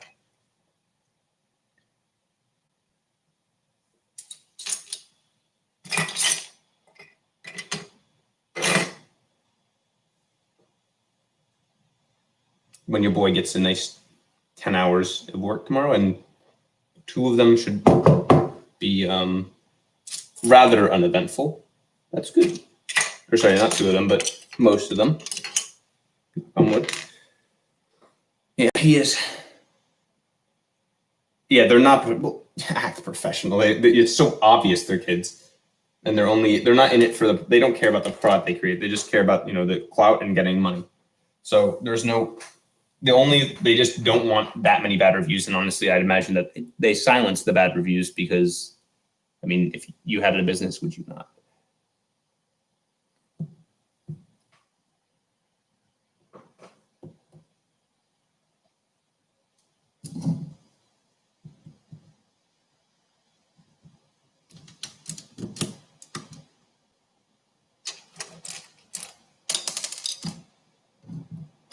When your boy gets a nice 10 hours of work tomorrow, and 2 of them should be rather uneventful. That's good. Or sorry, not 2 of them, but most of them. Yeah, he is. Yeah, they're not act professional. It's so obvious they're kids, and they're not in it for they don't care about the product they create. They just care about the clout and getting money. So they just don't want that many bad reviews. And honestly, I'd imagine that they silence the bad reviews because, I mean, if you had a business, would you not?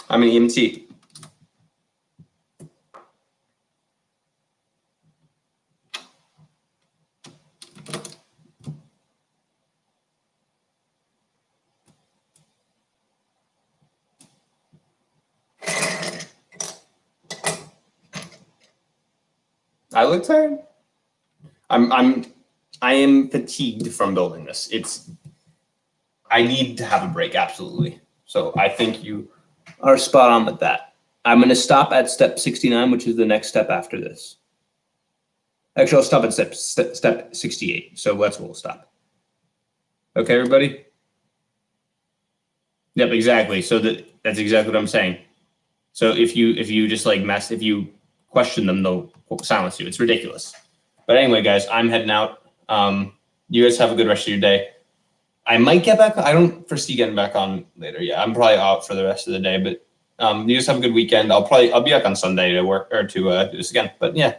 I'm an EMT. I look tired. I am fatigued from building this. I need to have a break, absolutely. So I think you are spot on with that. I'm going to stop at step 69, which is the next step after this. Actually, I'll stop at step 68. So that's where we'll stop. Okay, everybody? Yep, exactly. So that's exactly what I'm saying. So if you just if you question them, they'll silence you. It's ridiculous. But anyway, guys, I'm heading out. You guys have a good rest of your day. I might get back. I don't foresee getting back on later. Yeah, I'm probably out for the rest of the day. But you guys have a good weekend. I'll be back on Sunday to work or to do this again. But yeah,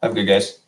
have a good guys.